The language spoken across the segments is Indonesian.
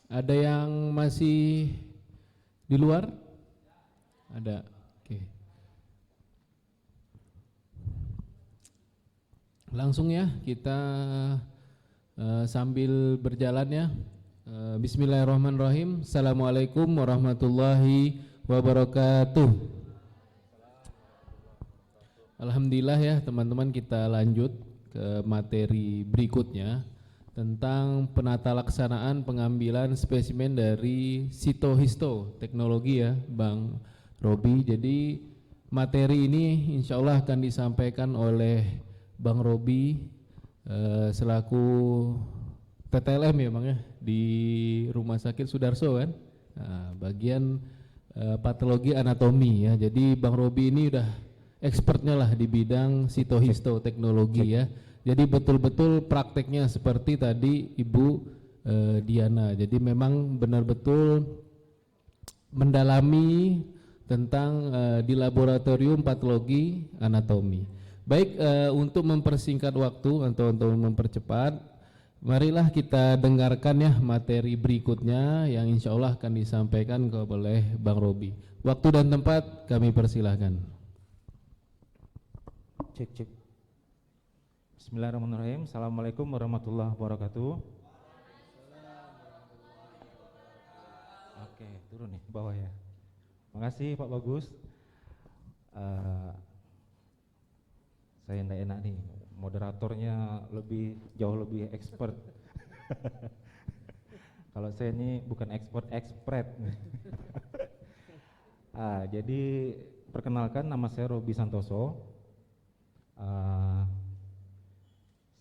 Ada yang masih di luar? Ada. Oke. Langsung ya kita sambil berjalan ya. Bismillahirrahmanirrahim. Assalamualaikum warahmatullahi wabarakatuh. Alhamdulillah ya teman-teman, kita lanjut ke materi berikutnya tentang penata laksanaan pengambilan spesimen dari sitohisto teknologi ya Bang Robi. Jadi materi ini insya Allah akan disampaikan oleh Bang Robi selaku TTLM ya Bang ya di Rumah Sakit Sudarso kan, nah, bagian patologi anatomi ya. Jadi Bang Robi ini udah expertnya lah di bidang sitohisto teknologi ya. Jadi betul-betul prakteknya seperti tadi Ibu Diana. Jadi memang benar betul mendalami tentang di laboratorium patologi anatomi. Baik, untuk mempersingkat waktu atau untuk mempercepat, marilah kita dengarkan ya materi berikutnya yang insya Allah akan disampaikan oleh Bang Robi. Waktu dan tempat kami persilahkan. Cek cek. Bismillahirrahmanirrahim. Assalamualaikum warahmatullahi wabarakatuh. Oke, turun nih bawah ya. Makasih Pak Bagus. Saya enggak enak nih, moderatornya jauh lebih expert. Kalau saya ini bukan expert. Jadi perkenalkan, nama saya Robi Santoso.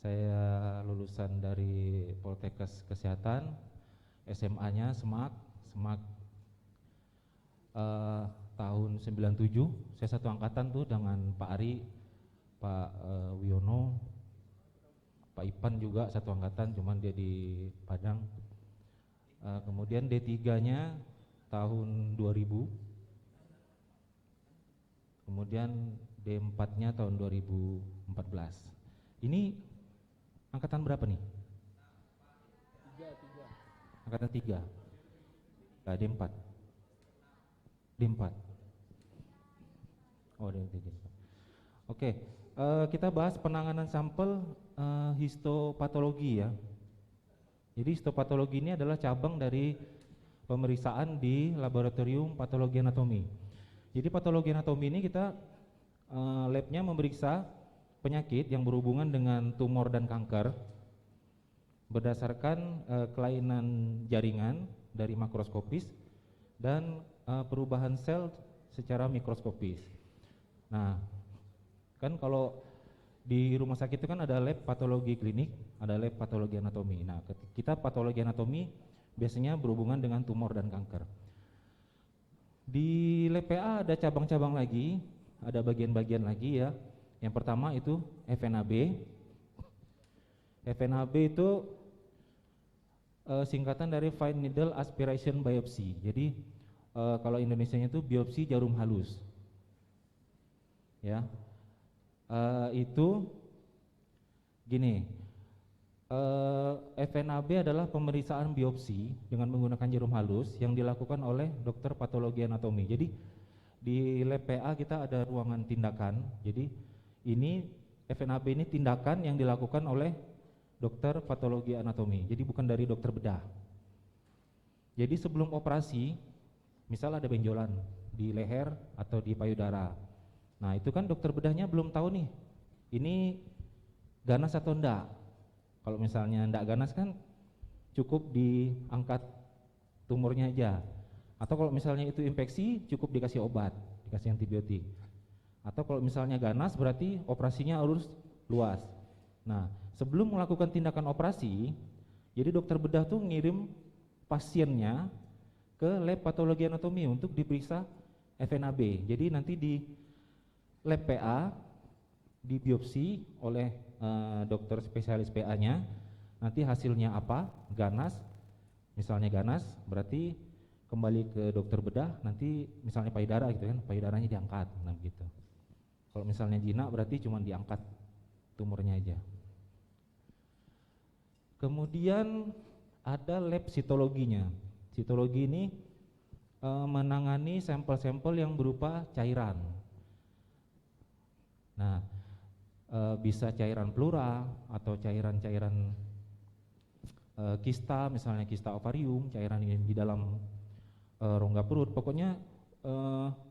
Saya lulusan dari Poltekkes Kesehatan, SMA-nya Semak tahun 97. Saya satu angkatan tuh dengan Pak Ari, Pak Wiono, Pak Ipan juga satu angkatan, cuman dia di Padang. Kemudian D3-nya tahun 2000. Kemudian D4-nya tahun 2014. Ini angkatan berapa nih? Angkatan 3. Nah, D4. Oh, D3. Oke, kita bahas penanganan sampel histopatologi ya. Jadi histopatologi ini adalah cabang dari pemeriksaan di laboratorium patologi anatomi. Jadi patologi anatomi ini kita labnya memeriksa penyakit yang berhubungan dengan tumor dan kanker berdasarkan kelainan jaringan dari makroskopis dan perubahan sel secara mikroskopis. Nah, kan kalau di rumah sakit itu kan ada lab patologi klinik, ada lab patologi anatomi. Nah, kita patologi anatomi biasanya berhubungan dengan tumor dan kanker. Di lab PA ada cabang-cabang lagi, ada bagian-bagian lagi ya. Yang pertama itu FNAB. FNAB itu singkatan dari Fine Needle Aspiration Biopsy. Jadi kalau Indonesianya itu biopsi jarum halus. Ya. Itu gini. FNAB adalah pemeriksaan biopsi dengan menggunakan jarum halus yang dilakukan oleh dokter patologi anatomi. Jadi di lab PA kita ada ruangan tindakan. Jadi ini FNAB ini tindakan yang dilakukan oleh dokter patologi anatomi. Jadi bukan dari dokter bedah. Jadi sebelum operasi, misal ada benjolan di leher atau di payudara. Nah, itu kan dokter bedahnya belum tahu nih, ini ganas atau enggak. Kalau misalnya enggak ganas kan cukup diangkat tumornya aja. Atau kalau misalnya itu infeksi cukup dikasih obat, dikasih antibiotik. Atau kalau misalnya ganas berarti operasinya harus luas. Nah, sebelum melakukan tindakan operasi, jadi dokter bedah tuh ngirim pasiennya ke lab patologi anatomi untuk diperiksa FNAB. Jadi nanti di lab PA dibiopsi oleh dokter spesialis PA-nya, nanti hasilnya apa, ganas, misalnya ganas berarti kembali ke dokter bedah, nanti misalnya payudara gitu kan, payudaranya diangkat, nah begitu. Kalau misalnya jinak berarti cuma diangkat tumornya aja. Kemudian ada lab sitologinya. Sitologi ini menangani sampel-sampel yang berupa cairan. Nah, bisa cairan pleura atau cairan-cairan kista, misalnya kista ovarium, cairan ini di dalam rongga perut. Pokoknya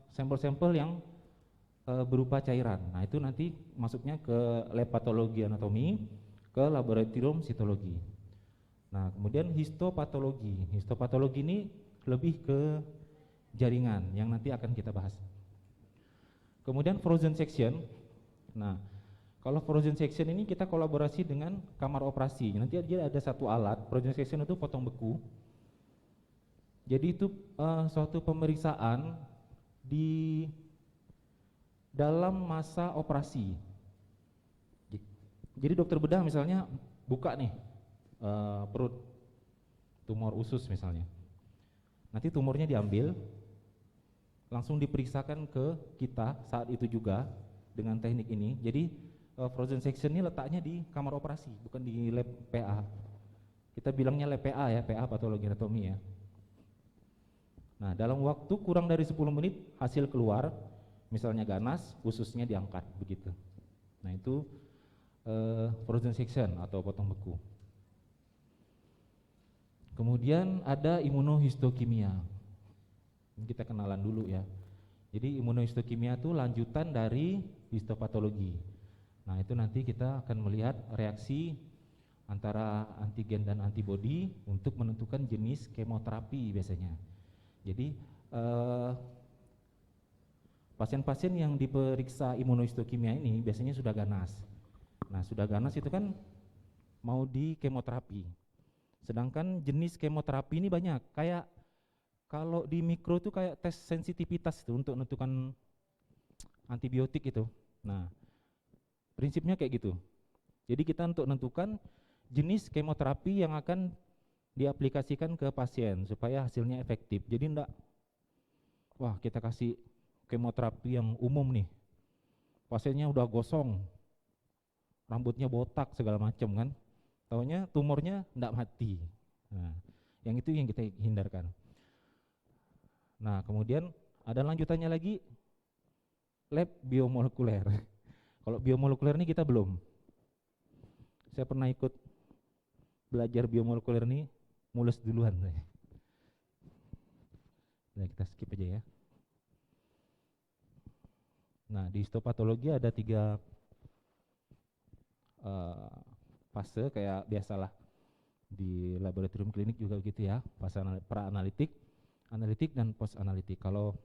sampel-sampel yang berupa cairan. Nah, itu nanti masuknya ke lab patologi anatomi, ke laboratorium sitologi. Nah, kemudian histopatologi. Histopatologi ini lebih ke jaringan yang nanti akan kita bahas. Kemudian frozen section. Nah, kalau frozen section ini kita kolaborasi dengan kamar operasi. Nanti dia ada satu alat, frozen section itu potong beku. Jadi itu suatu pemeriksaan di dalam masa operasi. Jadi dokter bedah misalnya buka nih perut, tumor usus misalnya. Nanti tumornya diambil, langsung diperiksakan ke kita saat itu juga dengan teknik ini. Jadi frozen section ini letaknya di kamar operasi, bukan di lab PA. Kita bilangnya lab PA ya, PA patologi anatomi ya. Nah, dalam waktu kurang dari 10 menit hasil keluar, misalnya ganas, ususnya diangkat begitu. Nah, itu frozen section atau potong beku. Kemudian ada imunohistokimia. Ini kita kenalan dulu ya. Jadi imunohistokimia itu lanjutan dari histopatologi. Nah, itu nanti kita akan melihat reaksi antara antigen dan antibodi untuk menentukan jenis kemoterapi biasanya. Jadi pasien-pasien yang diperiksa imunohistokimia ini biasanya sudah ganas. Nah, sudah ganas itu kan mau di kemoterapi. Sedangkan jenis kemoterapi ini banyak, kayak kalau di mikro itu kayak tes sensitivitas itu untuk menentukan antibiotik itu. Nah, prinsipnya kayak gitu. Jadi kita untuk menentukan jenis kemoterapi yang akan diaplikasikan ke pasien supaya hasilnya efektif. Jadi enggak, wah kita kasih kemoterapi yang umum nih, pasiennya udah gosong, rambutnya botak segala macam kan, taunya tumornya enggak mati. Nah, yang itu yang kita hindarkan. Nah, kemudian ada lanjutannya lagi, lab biomolekuler. Kalau biomolekuler ini kita belum. Saya pernah ikut belajar biomolekuler ini, mules duluan saya. Nah, kita skip aja ya. Nah, di histopatologi ada 3 fase kayak biasalah di laboratorium klinik juga gitu ya, fase pra-analitik, analitik dan post analitik. Kalau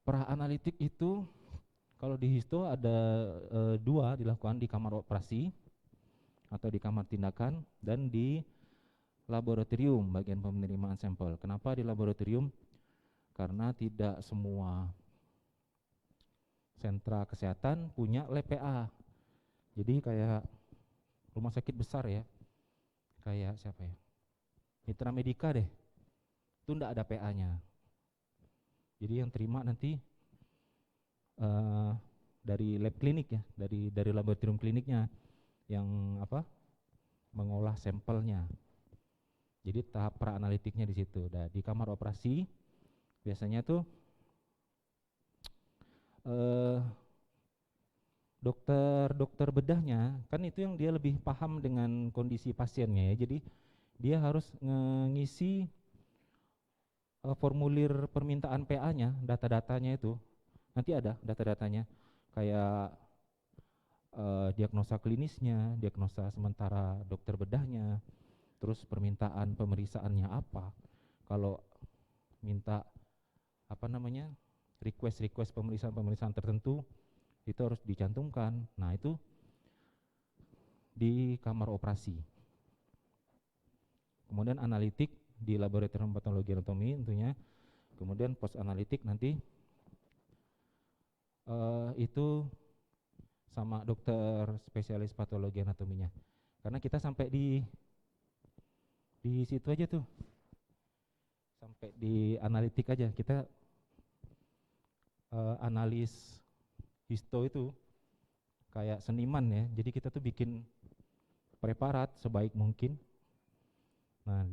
pra-analitik itu kalau di histo ada 2 dilakukan di kamar operasi atau di kamar tindakan dan di laboratorium bagian penerimaan sampel. Kenapa di laboratorium? Karena tidak semua sentra kesehatan punya lab PA. Jadi kayak rumah sakit besar ya, kayak siapa ya, Mitra Medica deh, itu enggak ada PA-nya. Jadi yang terima nanti dari lab klinik ya, dari laboratorium kliniknya yang mengolah sampelnya. Jadi tahap pra-analitiknya di situ. Nah, di kamar operasi biasanya tuh dokter bedahnya kan itu yang dia lebih paham dengan kondisi pasiennya ya. Jadi dia harus ngisi formulir permintaan PA-nya, data-datanya itu. Nanti ada data-datanya kayak diagnosa klinisnya, diagnosa sementara dokter bedahnya, terus permintaan pemeriksaannya apa. Kalau minta request pemeriksaan tertentu itu harus dicantumkan. Nah, itu di kamar operasi. Kemudian analitik di laboratorium patologi anatomi tentunya. Kemudian post analitik nanti itu sama dokter spesialis patologi anatominya. Karena kita sampai di situ aja tuh, sampai di analitik aja. Kita analis histo itu kayak seniman ya. Jadi kita tuh bikin preparat sebaik mungkin Nah,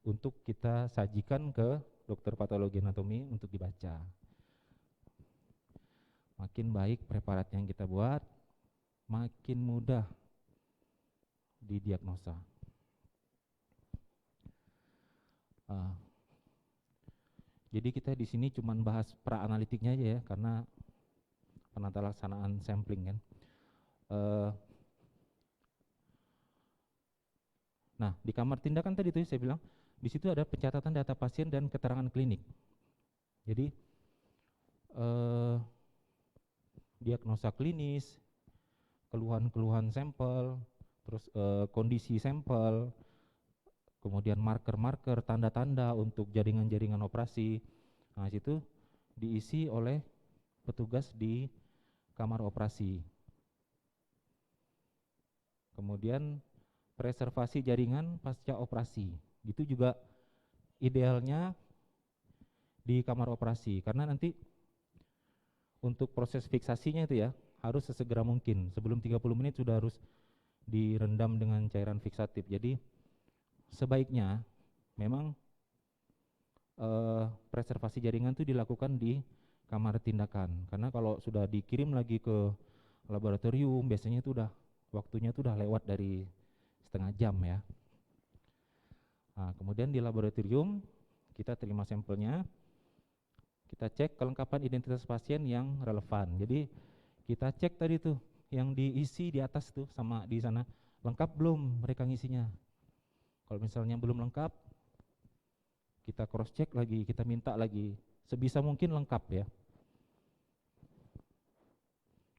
untuk kita sajikan ke dokter patologi anatomi untuk dibaca. Makin baik preparat yang kita buat, makin mudah didiagnosa. Jadi kita di sini cuma bahas pra-analitiknya aja ya, karena penata laksanaan sampling kan. Nah, di kamar tindakan tadi tuh saya bilang, di situ ada pencatatan data pasien dan keterangan klinik. Jadi diagnosa klinis, keluhan-keluhan sampel, terus kondisi sampel, kemudian marker-marker, tanda-tanda untuk jaringan-jaringan operasi. Nah, situ diisi oleh petugas di kamar operasi. Kemudian preservasi jaringan pasca operasi. Itu juga idealnya di kamar operasi, karena nanti untuk proses fiksasinya itu ya harus sesegera mungkin. Sebelum 30 menit sudah harus direndam dengan cairan fiksatif. Jadi sebaiknya memang preservasi jaringan itu dilakukan di kamar tindakan, karena kalau sudah dikirim lagi ke laboratorium biasanya itu udah waktunya itu udah lewat dari setengah jam ya. Nah, kemudian di laboratorium kita terima sampelnya, kita cek kelengkapan identitas pasien yang relevan. Jadi kita cek tadi tuh yang diisi di atas tuh sama di sana, lengkap belum mereka ngisinya. Kalau misalnya belum lengkap, kita cross check lagi, kita minta lagi, sebisa mungkin lengkap ya.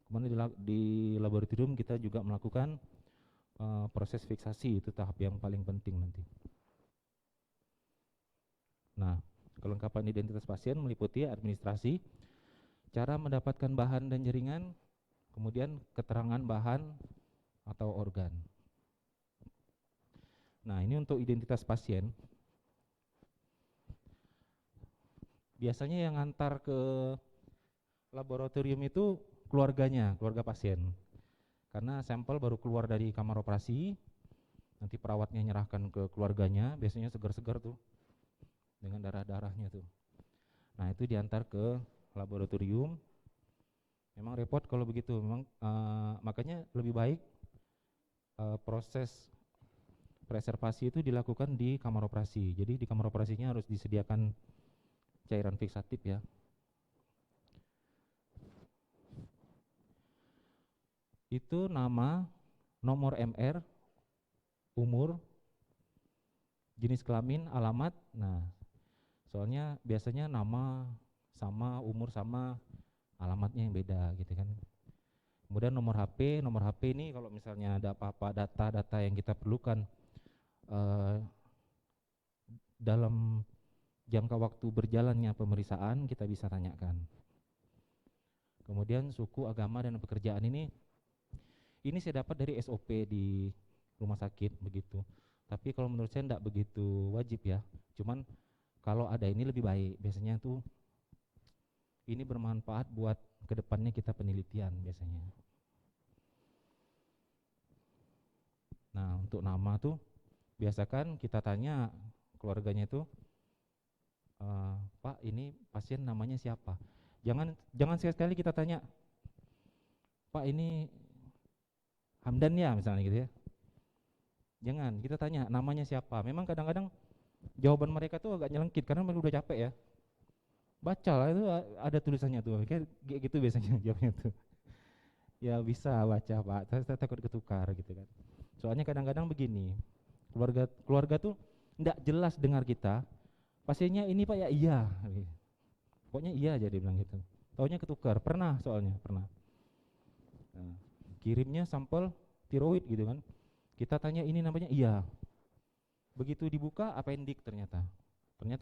Kemudian di laboratorium kita juga melakukan proses fiksasi, itu tahap yang paling penting nanti. Nah, kelengkapan identitas pasien meliputi administrasi, cara mendapatkan bahan dan jaringan, kemudian keterangan bahan atau organ. Nah, ini untuk identitas pasien. Biasanya yang ngantar ke laboratorium itu keluarganya, keluarga pasien. Karena sampel baru keluar dari kamar operasi, nanti perawatnya nyerahkan ke keluarganya, biasanya segar-segar tuh dengan darah-darahnya tuh. Nah, itu diantar ke laboratorium. Memang repot kalau begitu, memang makanya lebih baik proses preservasi itu dilakukan di kamar operasi. Jadi di kamar operasinya harus disediakan cairan fiksatif ya. Itu nama, nomor MR, umur, jenis kelamin, alamat. Nah, soalnya biasanya nama sama, umur sama, alamatnya yang beda gitu kan. Kemudian nomor HP ini kalau misalnya ada apa-apa data-data yang kita perlukan dalam jangka waktu berjalannya pemeriksaan kita bisa tanyakan. Kemudian suku, agama, dan pekerjaan ini saya dapat dari SOP di rumah sakit begitu. Tapi kalau menurut saya tidak begitu wajib ya. Cuman kalau ada ini lebih baik. Biasanya tuh ini bermanfaat buat kedepannya kita penelitian biasanya. Nah, untuk nama tuh biasakan kita tanya keluarganya itu, Pak, ini pasien namanya siapa? Jangan sekali-sekali kita tanya, Pak, ini Hamdan ya misalnya gitu ya. Jangan, kita tanya namanya siapa. Memang kadang-kadang jawaban mereka tuh agak nyelengkit karena mereka udah capek ya. Baca lah, itu ada tulisannya tuh, kayak gitu biasanya jawabnya tuh. Ya bisa baca Pak, saya takut ketukar gitu kan. Soalnya kadang-kadang begini, keluarga tuh tidak jelas dengar kita, pasiennya ini Pak ya iya, pokoknya iya aja dia bilang gitu. Taunya ketukar, pernah soalnya, pernah. Nah, kirimnya sampel tiroid gitu kan, kita tanya ini namanya iya, begitu dibuka appendix ternyata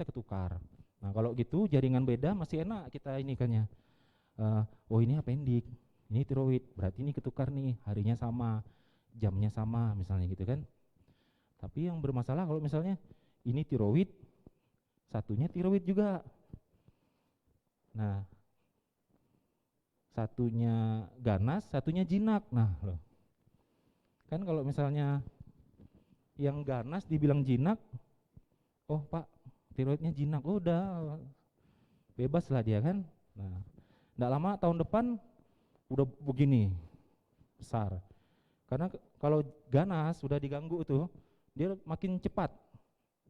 ketukar. Nah kalau gitu jaringan beda masih enak kita ini kan ya, oh ini appendix, ini tiroid, berarti ini ketukar nih, harinya sama, jamnya sama misalnya gitu kan. Tapi yang bermasalah kalau misalnya ini tiroid, satunya tiroid juga. Nah, satunya ganas, satunya jinak. Nah, loh. Kan kalau misalnya Yang ganas dibilang jinak, oh Pak, tiroidnya jinak, oh, udah bebas lah dia kan. Nah, nggak lama tahun depan udah begini besar. Karena kalau ganas sudah diganggu tuh, dia makin cepat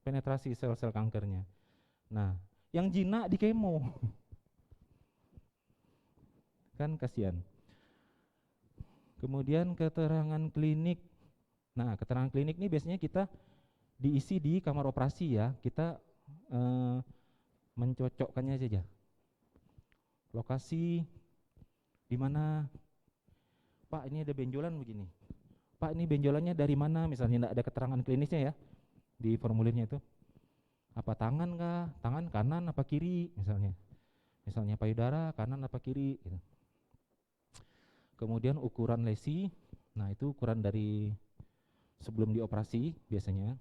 penetrasi sel-sel kankernya. Nah, yang jinak di kemo kan kasihan. Kemudian keterangan klinik. Nah, keterangan klinik ini biasanya kita diisi di kamar operasi ya. Kita mencocokkannya saja. Lokasi di mana, Pak ini ada benjolan begini. Pak ini benjolannya dari mana? Misalnya tidak ada keterangan klinisnya ya di formulirnya itu. Apa tangan kah? Tangan kanan apa kiri misalnya. Misalnya payudara kanan apa kiri gitu. Kemudian ukuran lesi. Nah, itu ukuran dari sebelum dioperasi biasanya.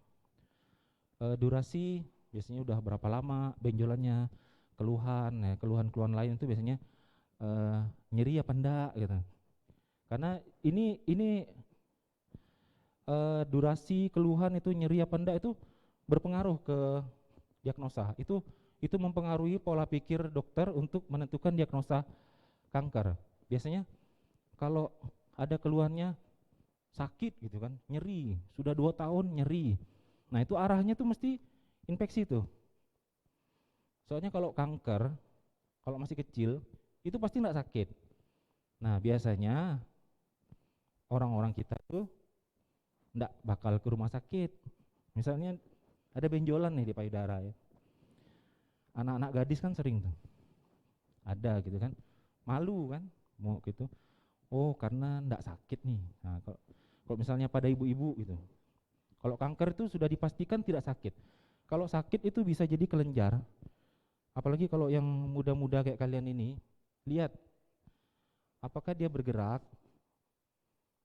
Durasi biasanya udah berapa lama benjolannya, keluhan, ya, keluhan-keluhan lain itu biasanya nyeri apa enggak gitu. Karena ini durasi keluhan itu nyeri apa enggak itu berpengaruh ke diagnosa. Itu mempengaruhi pola pikir dokter untuk menentukan diagnosa kanker. Biasanya kalau ada keluhannya sakit gitu kan, nyeri, sudah 2 tahun nyeri. Nah, itu arahnya tuh mesti infeksi tuh. Soalnya kalau kanker, kalau masih kecil, itu pasti enggak sakit. Nah, biasanya orang-orang kita tuh enggak bakal ke rumah sakit. Misalnya ada benjolan nih di payudara ya. Anak-anak gadis kan sering tuh. Ada gitu kan. Malu kan mau gitu. Oh, karena enggak sakit nih. Nah, kalau misalnya pada ibu-ibu gitu. Kalau kanker itu sudah dipastikan tidak sakit. Kalau sakit itu bisa jadi kelenjar. Apalagi kalau yang muda-muda kayak kalian ini, lihat apakah dia bergerak,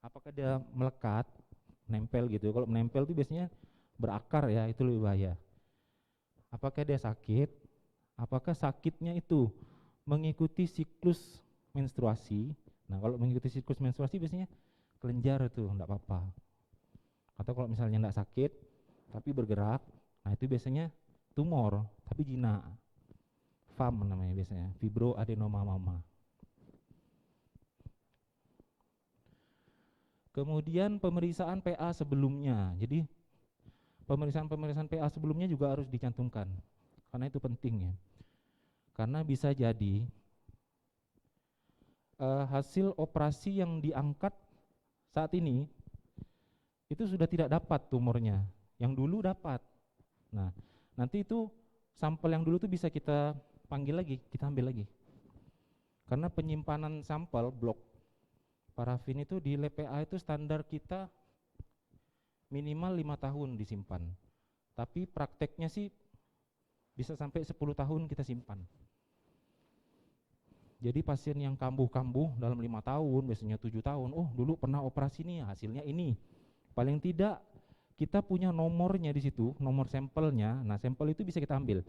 apakah dia melekat, nempel gitu. Kalau menempel itu biasanya berakar ya, itu lebih bahaya. Apakah dia sakit? Apakah sakitnya itu mengikuti siklus menstruasi? Nah, kalau mengikuti siklus menstruasi biasanya kelenjar itu enggak apa-apa. Atau kalau misalnya enggak sakit tapi bergerak, nah itu biasanya tumor tapi jinak. FAM namanya biasanya, fibroadenoma mama. Kemudian pemeriksaan PA sebelumnya. Jadi pemeriksaan PA sebelumnya juga harus dicantumkan. Karena itu penting ya. Karena bisa jadi hasil operasi yang diangkat saat ini itu sudah tidak dapat tumornya, yang dulu dapat. Nah, nanti itu sampel yang dulu tuh bisa kita panggil lagi, kita ambil lagi. Karena penyimpanan sampel blok parafin itu di lab PA itu standar kita minimal 5 tahun disimpan. Tapi prakteknya sih bisa sampai 10 tahun kita simpan. Jadi pasien yang kambuh-kambuh dalam 5 tahun, biasanya 7 tahun, oh dulu pernah operasi nih, hasilnya ini. Paling tidak kita punya nomornya di situ, nomor sampelnya. Nah, sampel itu bisa kita ambil.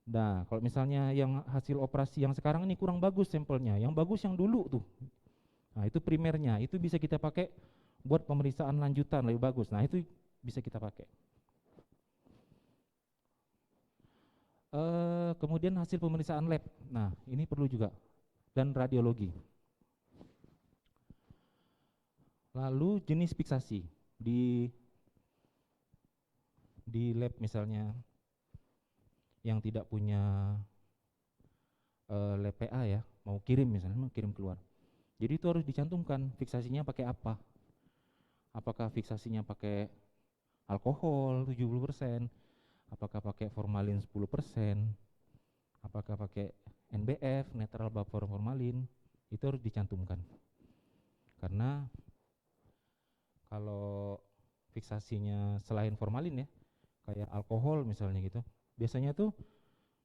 Nah, kalau misalnya yang hasil operasi yang sekarang ini kurang bagus sampelnya, yang bagus yang dulu tuh. Nah, itu primernya, itu bisa kita pakai buat pemeriksaan lanjutan lebih bagus. Nah, itu bisa kita pakai. Kemudian hasil pemeriksaan lab. Nah, ini perlu juga. Dan radiologi. Lalu jenis fiksasi di lab misalnya yang tidak punya lab PA ya, mau kirim misalnya, mau kirim keluar. Jadi itu harus dicantumkan fiksasinya pakai apa. Apakah fiksasinya pakai alkohol 70%, apakah pakai formalin 10%, apakah pakai NBF, netral vapor formalin, itu harus dicantumkan. Karena kalau fiksasinya selain formalin ya, kayak alkohol misalnya gitu, biasanya tuh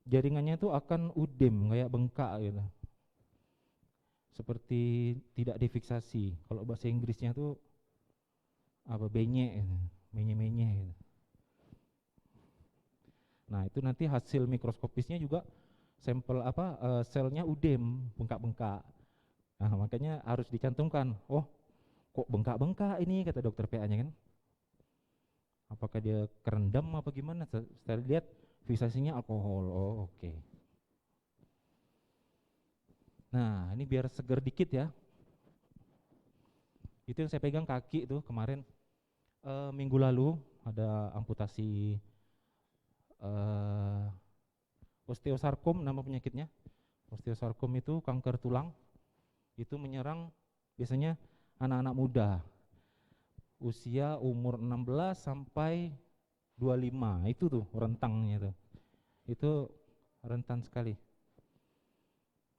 jaringannya tuh akan udem, kayak bengkak gitu. Seperti tidak difiksasi. Kalau bahasa Inggrisnya tuh apa, benyek gitu, menye-menye gitu. Nah, itu nanti hasil mikroskopisnya juga sampel apa selnya udem, bengkak-bengkak. Nah, makanya harus dicantumkan. Oh, kok bengkak-bengkak ini, kata dokter PA-nya kan. Apakah dia kerendam apa gimana? Saya lihat visasinya alkohol. Oh, oke. Nah, ini biar seger dikit ya. Itu yang saya pegang kaki tuh kemarin, minggu lalu ada amputasi osteosarkom nama penyakitnya. Osteosarkom itu kanker tulang, itu menyerang biasanya anak-anak muda, usia umur 16 sampai 25, itu tuh rentangnya tuh. Itu rentan sekali.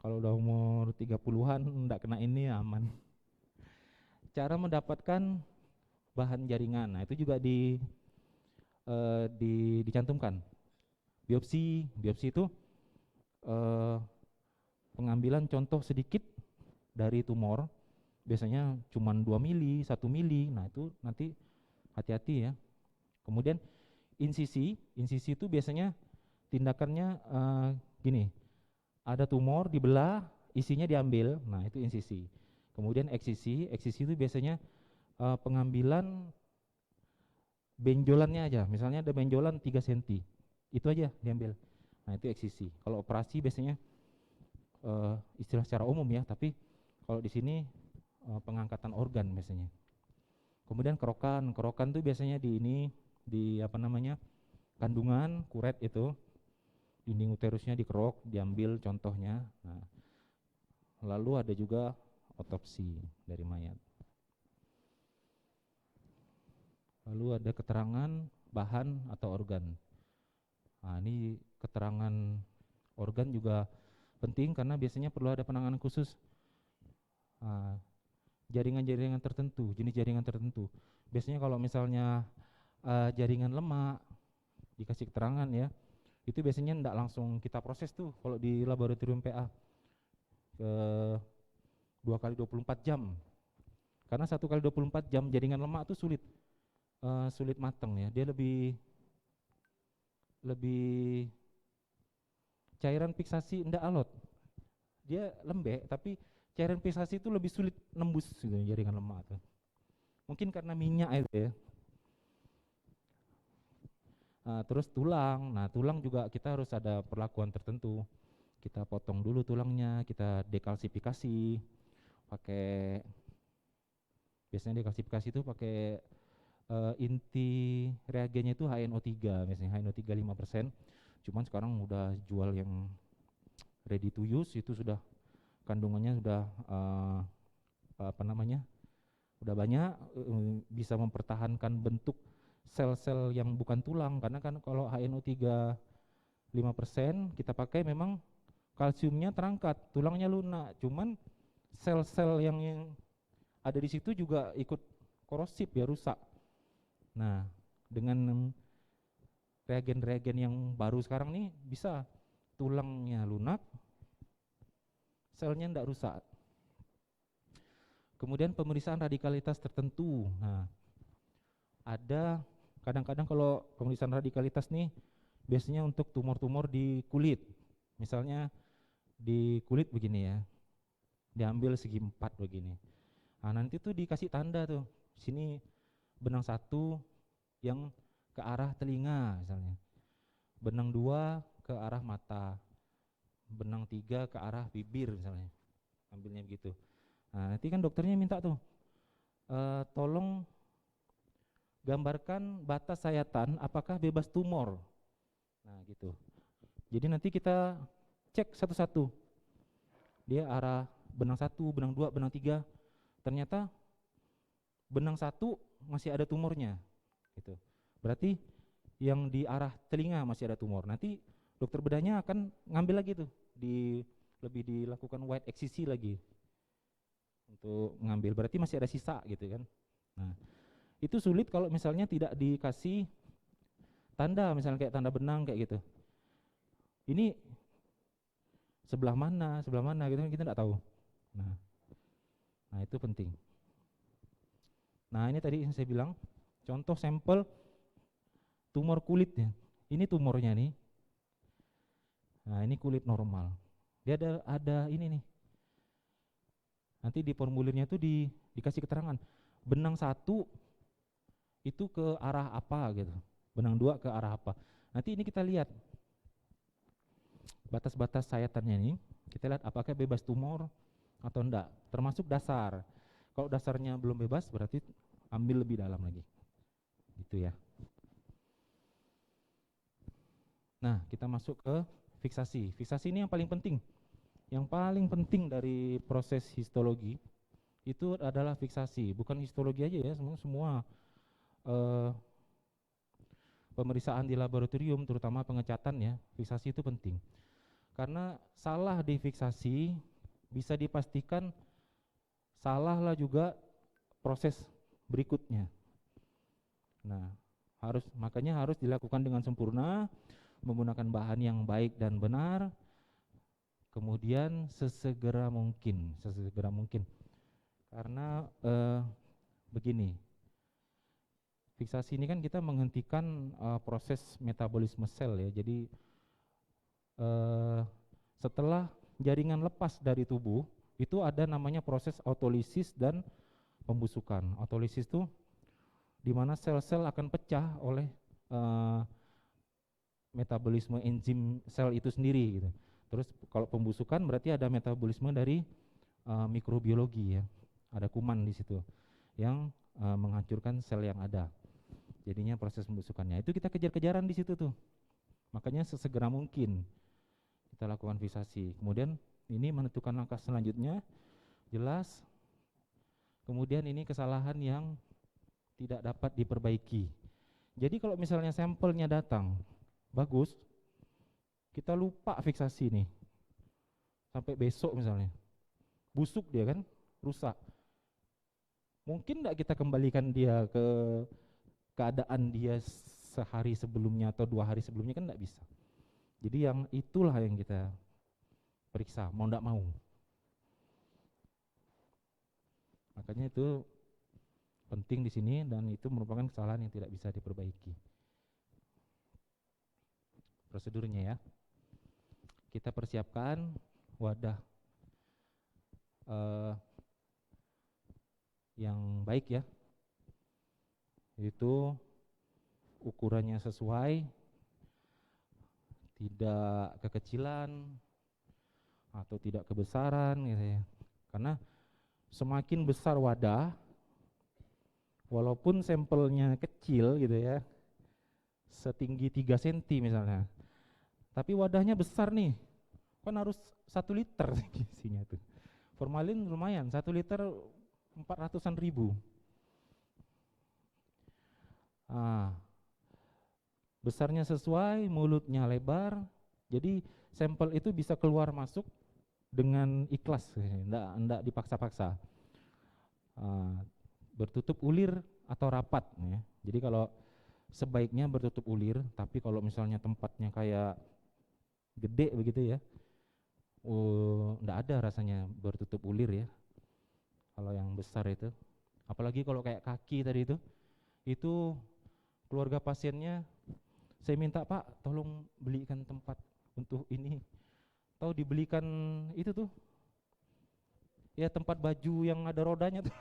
Kalau udah umur 30-an enggak kena ini aman. Cara mendapatkan bahan jaringan, nah itu juga dicantumkan. Biopsi itu pengambilan contoh sedikit dari tumor, biasanya cuma 2 mili, 1 mili, nah itu nanti hati-hati ya. Kemudian insisi itu biasanya tindakannya gini, ada tumor dibelah, isinya diambil, nah itu insisi. Kemudian eksisi itu biasanya pengambilan benjolannya aja, misalnya ada benjolan 3 cm, itu aja diambil, nah itu eksisi. Kalau operasi biasanya istilah secara umum ya, tapi kalau di sini pengangkatan organ biasanya. Kemudian kerokan tuh biasanya di apa namanya, kandungan kuret itu, dinding uterusnya dikerok, diambil contohnya. Nah, lalu ada juga otopsi dari mayat. Lalu ada keterangan bahan atau organ. Nah, ini keterangan organ juga penting karena biasanya perlu ada penanganan khusus. Jaringan-jaringan tertentu, jenis jaringan tertentu. Biasanya kalau misalnya jaringan lemak, dikasih keterangan ya, itu biasanya enggak langsung kita proses tuh kalau di laboratorium PA ke 2 kali 24 jam. Karena 1 kali 24 jam jaringan lemak tuh sulit mateng ya. Dia lebih cairan fiksasi enggak alot. Dia lembek tapi cairan fiksasi itu lebih sulit nembus gitu, jaringan lemak tuh. Mungkin karena minyak itu ya. Terus tulang, nah tulang juga kita harus ada perlakuan tertentu. Kita potong dulu tulangnya, kita dekalsifikasi, biasanya dekalsifikasi itu pakai inti reagennya itu HNO3, misalnya HNO3 5%. Cuman sekarang udah jual yang ready to use, itu sudah kandungannya sudah udah banyak, bisa mempertahankan bentuk sel-sel yang bukan tulang. Karena kan kalau HNO3 5% kita pakai memang kalsiumnya terangkat, tulangnya lunak, cuman sel-sel yang ada di situ juga ikut korosif ya, rusak. Nah, dengan reagen-reagen yang baru sekarang nih bisa tulangnya lunak, selnya tidak rusak. Kemudian pemeriksaan radikalitas tertentu. Nah, ada kadang-kadang kalau pemeriksaan radikalitas nih biasanya untuk tumor-tumor di kulit. Misalnya di kulit begini ya, diambil segi 4 begini. Nah, nanti tuh dikasih tanda tuh, sini benang 1 yang ke arah telinga misalnya, benang 2 ke arah mata, benang 3 ke arah bibir misalnya, ambilnya begitu. Nah, nanti kan dokternya minta tuh, tolong gambarkan batas sayatan apakah bebas tumor. Nah gitu. Jadi nanti kita cek satu-satu, dia arah benang 1, benang 2, benang 3, ternyata benang 1 masih ada tumornya gitu. Berarti yang di arah telinga masih ada tumor. Nanti dokter bedahnya akan ngambil lagi tuh, lebih dilakukan wide excision lagi untuk ngambil, berarti masih ada sisa gitu kan. Nah, itu sulit kalau misalnya tidak dikasih tanda, misalnya kayak tanda benang kayak gitu. Ini sebelah mana gitu kan kita enggak tahu. Nah, itu penting. Nah, ini tadi yang saya bilang, contoh sampel tumor kulit ya. Ini tumornya nih. Nah, ini kulit normal. Dia ada ini nih. Nanti di formulirnya itu dikasih keterangan, benang 1 itu ke arah apa gitu. Benang 2 ke arah apa. Nanti ini kita lihat batas-batas sayatannya ini, kita lihat apakah bebas tumor atau enggak, termasuk dasar. Kalau dasarnya belum bebas berarti ambil lebih dalam lagi. Gitu ya. Nah, kita masuk ke fiksasi. Fiksasi ini yang paling penting. Yang paling penting dari proses histologi itu adalah fiksasi, bukan histologi aja ya, semua eh, pemeriksaan di laboratorium, terutama pengecatan ya, fiksasi itu penting. Karena salah di fiksasi bisa dipastikan salahlah juga proses berikutnya. Nah, makanya harus dilakukan dengan sempurna, menggunakan bahan yang baik dan benar, kemudian sesegera mungkin. Karena begini, fiksasi ini kan kita menghentikan proses metabolisme sel ya. Jadi setelah jaringan lepas dari tubuh, itu ada namanya proses autolisis dan pembusukan. Autolisis itu di mana sel-sel akan pecah oleh metabolisme enzim sel itu sendiri gitu. Terus kalau pembusukan berarti ada metabolisme dari mikrobiologi ya. Ada kuman di situ yang menghancurkan sel yang ada. Jadinya proses pembusukannya. Itu kita kejar-kejaran di situ tuh. Makanya sesegera mungkin kita lakukan fiksasi. Kemudian ini menentukan langkah selanjutnya jelas. Kemudian ini kesalahan yang tidak dapat diperbaiki. Jadi kalau misalnya sampelnya datang bagus, kita lupa fiksasi nih sampai besok misalnya, busuk dia kan, rusak. Mungkin enggak kita kembalikan dia ke keadaan dia sehari sebelumnya atau 2 hari sebelumnya, kan enggak bisa. Jadi yang itulah yang kita periksa, mau enggak mau. Makanya itu penting di sini dan itu merupakan kesalahan yang tidak bisa diperbaiki. Prosedurnya ya, kita persiapkan wadah yang baik ya, itu ukurannya sesuai, tidak kekecilan atau tidak kebesaran gitu ya. Karena semakin besar wadah, walaupun sampelnya kecil gitu ya, setinggi 3 cm misalnya, tapi wadahnya besar nih, kan harus 1 liter isinya tuh. Formalin lumayan, 1 liter 400-an ribu. Besarnya sesuai, mulutnya lebar, jadi sampel itu bisa keluar masuk dengan ikhlas, enggak dipaksa-paksa. Bertutup ulir atau rapat ya. Jadi kalau sebaiknya bertutup ulir, tapi kalau misalnya tempatnya kayak gede begitu ya, enggak ada rasanya bertutup ulir ya. Kalau yang besar itu, apalagi kalau kayak kaki tadi itu keluarga pasiennya saya minta, Pak tolong belikan tempat untuk ini, atau dibelikan itu tuh ya, tempat baju yang ada rodanya tuh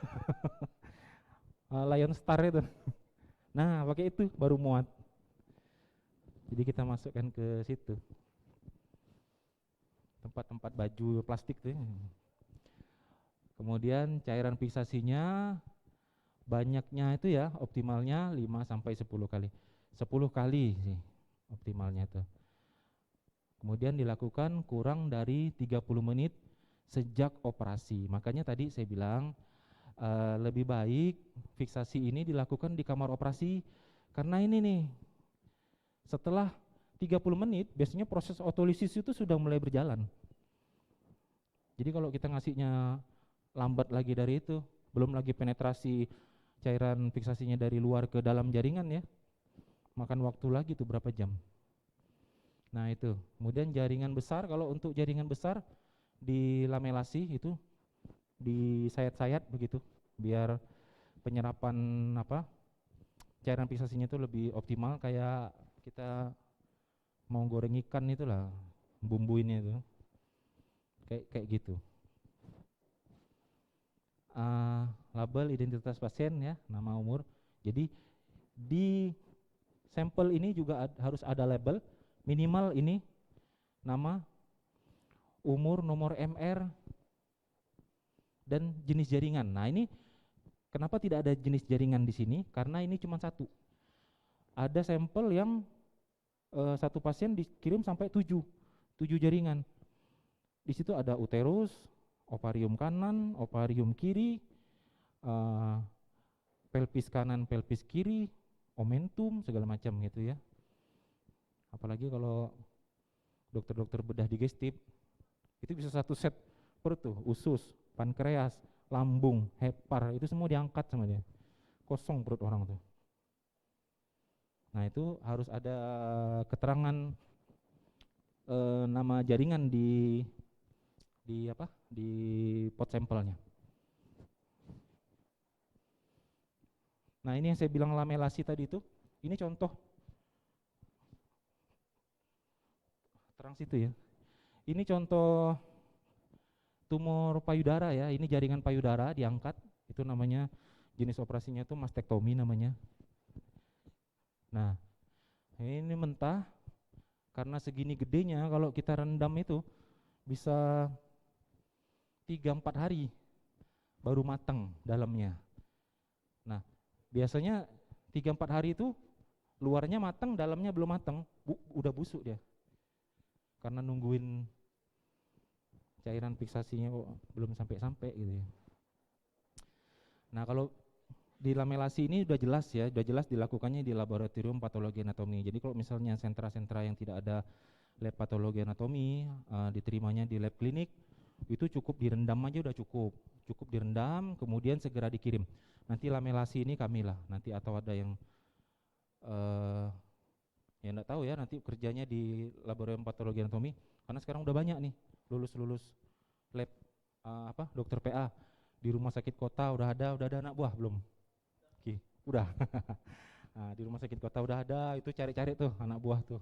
Lion Star itu. Nah pakai itu baru muat. Jadi kita masukkan ke situ tempat-tempat baju plastik tuh. Kemudian cairan fiksasinya banyaknya itu ya, optimalnya 5-10 kali. 10 kali sih optimalnya tuh. Kemudian dilakukan kurang dari 30 menit sejak operasi. Makanya tadi saya bilang lebih baik fiksasi ini dilakukan di kamar operasi, karena ini nih, setelah 30 menit biasanya proses otolisis itu sudah mulai berjalan. Jadi kalau kita ngasihnya lambat lagi dari itu, belum lagi penetrasi cairan fiksasinya dari luar ke dalam jaringan ya, makan waktu lagi tuh berapa jam. Nah itu, kemudian jaringan besar, kalau untuk jaringan besar dilamelasi itu, disayat-sayat begitu, biar penyerapan cairan fiksasinya itu lebih optimal, kayak kita mau goreng ikan itulah, bumbuinnya itu, kayak gitu. Label identitas pasien ya, nama, umur. Jadi Di sampel ini juga harus ada label, minimal ini nama, umur, nomor MR, dan jenis jaringan. Nah ini kenapa tidak ada jenis jaringan di sini? Karena ini cuma satu. Ada sampel yang satu pasien dikirim sampai 7 jaringan. Di situ ada uterus, ovarium kanan, ovarium kiri, pelvis kanan, pelvis kiri, omentum, segala macam gitu ya. Apalagi kalau dokter-dokter bedah digestif, itu bisa satu set perut tuh, usus, pankreas, lambung, hepar, itu semua diangkat sama dia. Kosong perut orang tuh. Nah itu harus ada keterangan nama jaringan di pot sampelnya. Nah ini yang saya bilang lamelasi tadi itu, ini contoh terang situ ya. Ini contoh tumor payudara ya, ini jaringan payudara diangkat, itu namanya jenis operasinya itu mastektomi namanya. Nah ini mentah, karena segini gedenya kalau kita rendam itu bisa 3-4 hari baru matang dalamnya. Nah biasanya 3-4 hari itu luarnya matang, dalamnya belum matang, udah busuk dia. Karena nungguin cairan fiksasinya kok belum sampai-sampai gitu ya. Nah kalau di lamelasi ini udah jelas ya, udah jelas dilakukannya di laboratorium patologi anatomi. Jadi kalau misalnya sentra-sentra yang tidak ada lab patologi anatomi, diterimanya di lab klinik, itu cukup direndam aja udah cukup direndam, kemudian segera dikirim. Nanti lamelasi ini kamilah, nanti atau ada yang ya enggak tahu ya, nanti kerjanya di laboratorium patologi anatomi, karena sekarang udah banyak nih lulus lab dokter PA di rumah sakit kota udah ada anak buah belum? Oke, udah. Nah, di rumah sakit kota udah ada, itu cari-cari tuh anak buah tuh.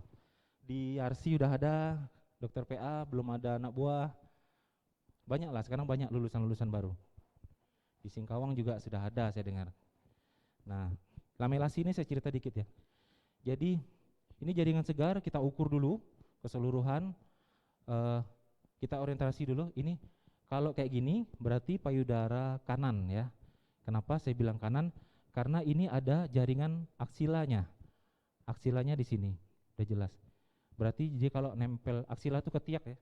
Di RC udah ada dokter PA, belum ada anak buah. Banyak lah, sekarang banyak lulusan-lulusan baru. Di Singkawang juga sudah ada saya dengar. Nah, lamelasi ini saya cerita dikit ya. Jadi ini jaringan segar, kita ukur dulu keseluruhan, kita orientasi dulu. Ini kalau kayak gini berarti payudara kanan ya. Kenapa saya bilang kanan? Karena ini ada jaringan aksilanya. Aksilanya di sini, udah jelas. Berarti jadi kalau nempel aksila itu ketiak ya.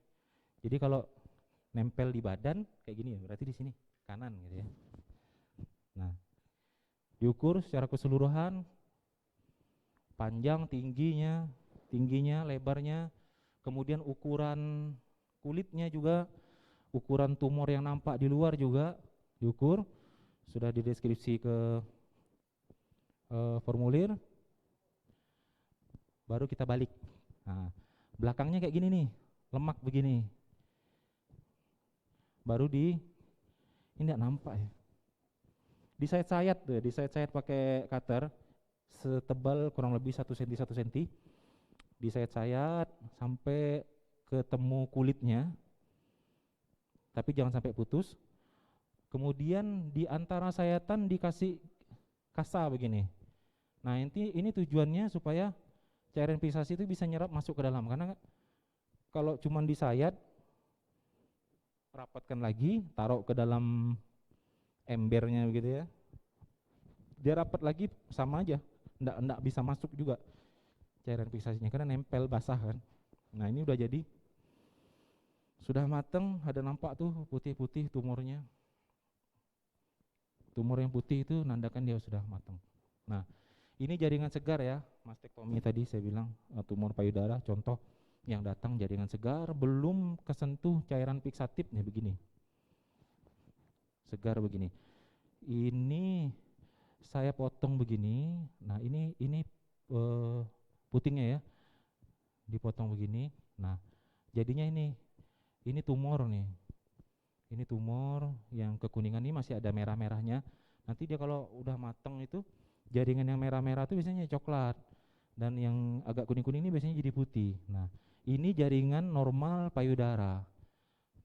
Jadi kalau nempel di badan kayak gini ya, berarti di sini kanan gitu ya. Nah, diukur secara keseluruhan, panjang, tingginya, lebarnya, kemudian ukuran kulitnya juga, ukuran tumor yang nampak di luar juga diukur, sudah dideskripsi ke formulir, baru kita balik. Nah, belakangnya kayak gini nih, lemak begini, baru ini enggak nampak ya, disayat-sayat tuh, disayat-sayat pakai cutter setebal kurang lebih 1 cm, disayat-sayat sampai ketemu kulitnya, tapi jangan sampai putus. Kemudian di antara sayatan dikasih kasa begini. Nah ini tujuannya supaya cairan fiksasi itu bisa nyerap masuk ke dalam, karena kalau cuma disayat, rapatkan lagi, taruh ke dalam embernya begitu ya, dia rapat lagi sama aja, enggak bisa masuk juga cairan fiksasinya karena nempel basah kan. Nah ini udah jadi, sudah mateng, ada nampak tuh putih-putih tumornya. Tumor yang putih itu nandakan dia sudah matang. Nah ini jaringan segar ya, mastektomi tadi saya bilang, tumor payudara contoh yang datang jaringan segar, belum kesentuh cairan fiksatif nih begini, segar begini. Ini saya potong begini. Nah ini putingnya ya, dipotong begini. Nah jadinya ini tumor nih. Ini tumor yang kekuningan ini masih ada merah-merahnya. Nanti dia kalau udah mateng itu jaringan yang merah-merah itu biasanya coklat, dan yang agak kuning-kuning ini biasanya jadi putih. Nah ini jaringan normal payudara.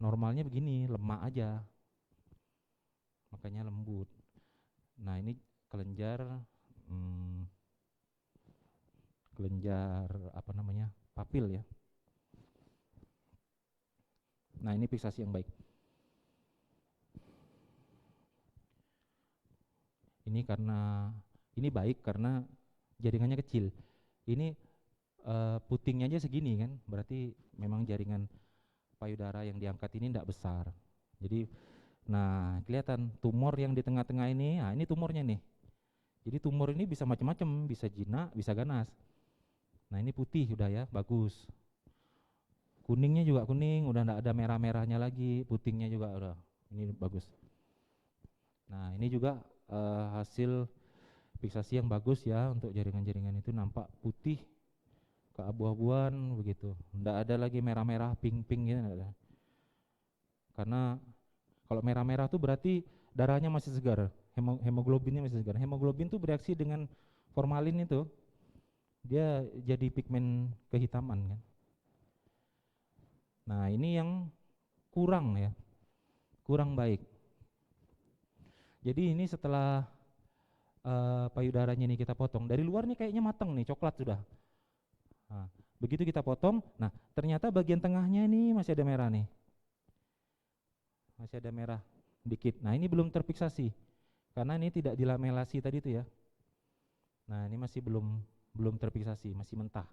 Normalnya begini, lemak aja, makanya lembut. Nah ini kelenjar, kelenjar apa namanya papil ya. Nah ini fiksasi yang baik. Ini baik karena jaringannya kecil. Ini putingnya aja segini kan, berarti memang jaringan payudara yang diangkat ini tidak besar. Jadi, nah kelihatan tumor yang di tengah-tengah ini, nah ini tumornya nih. Jadi tumor ini bisa macam-macam, bisa jinak, bisa ganas. Nah ini putih udah ya, bagus. Kuningnya juga kuning, udah tidak ada merah-merahnya lagi, putingnya juga udah, ini bagus. Nah ini juga hasil fiksasi yang bagus ya, untuk jaringan-jaringan itu nampak putih keabu-abuan begitu, tidak ada lagi merah-merah, pink-pink gitu, enggak ada. Karena kalau merah-merah tuh berarti darahnya masih segar, hemoglobinnya masih segar. Hemoglobin tuh bereaksi dengan formalin itu, dia jadi pigmen kehitaman kan. Nah ini yang kurang ya, kurang baik. Jadi ini setelah payudaranya ini kita potong, dari luar nih kayaknya matang nih, coklat sudah. Nah, begitu kita potong, nah ternyata bagian tengahnya ini masih ada merah nih, masih ada merah dikit. Nah ini belum terfiksasi karena ini tidak dilamelasi tadi itu ya. Nah ini masih belum terfiksasi, masih mentah.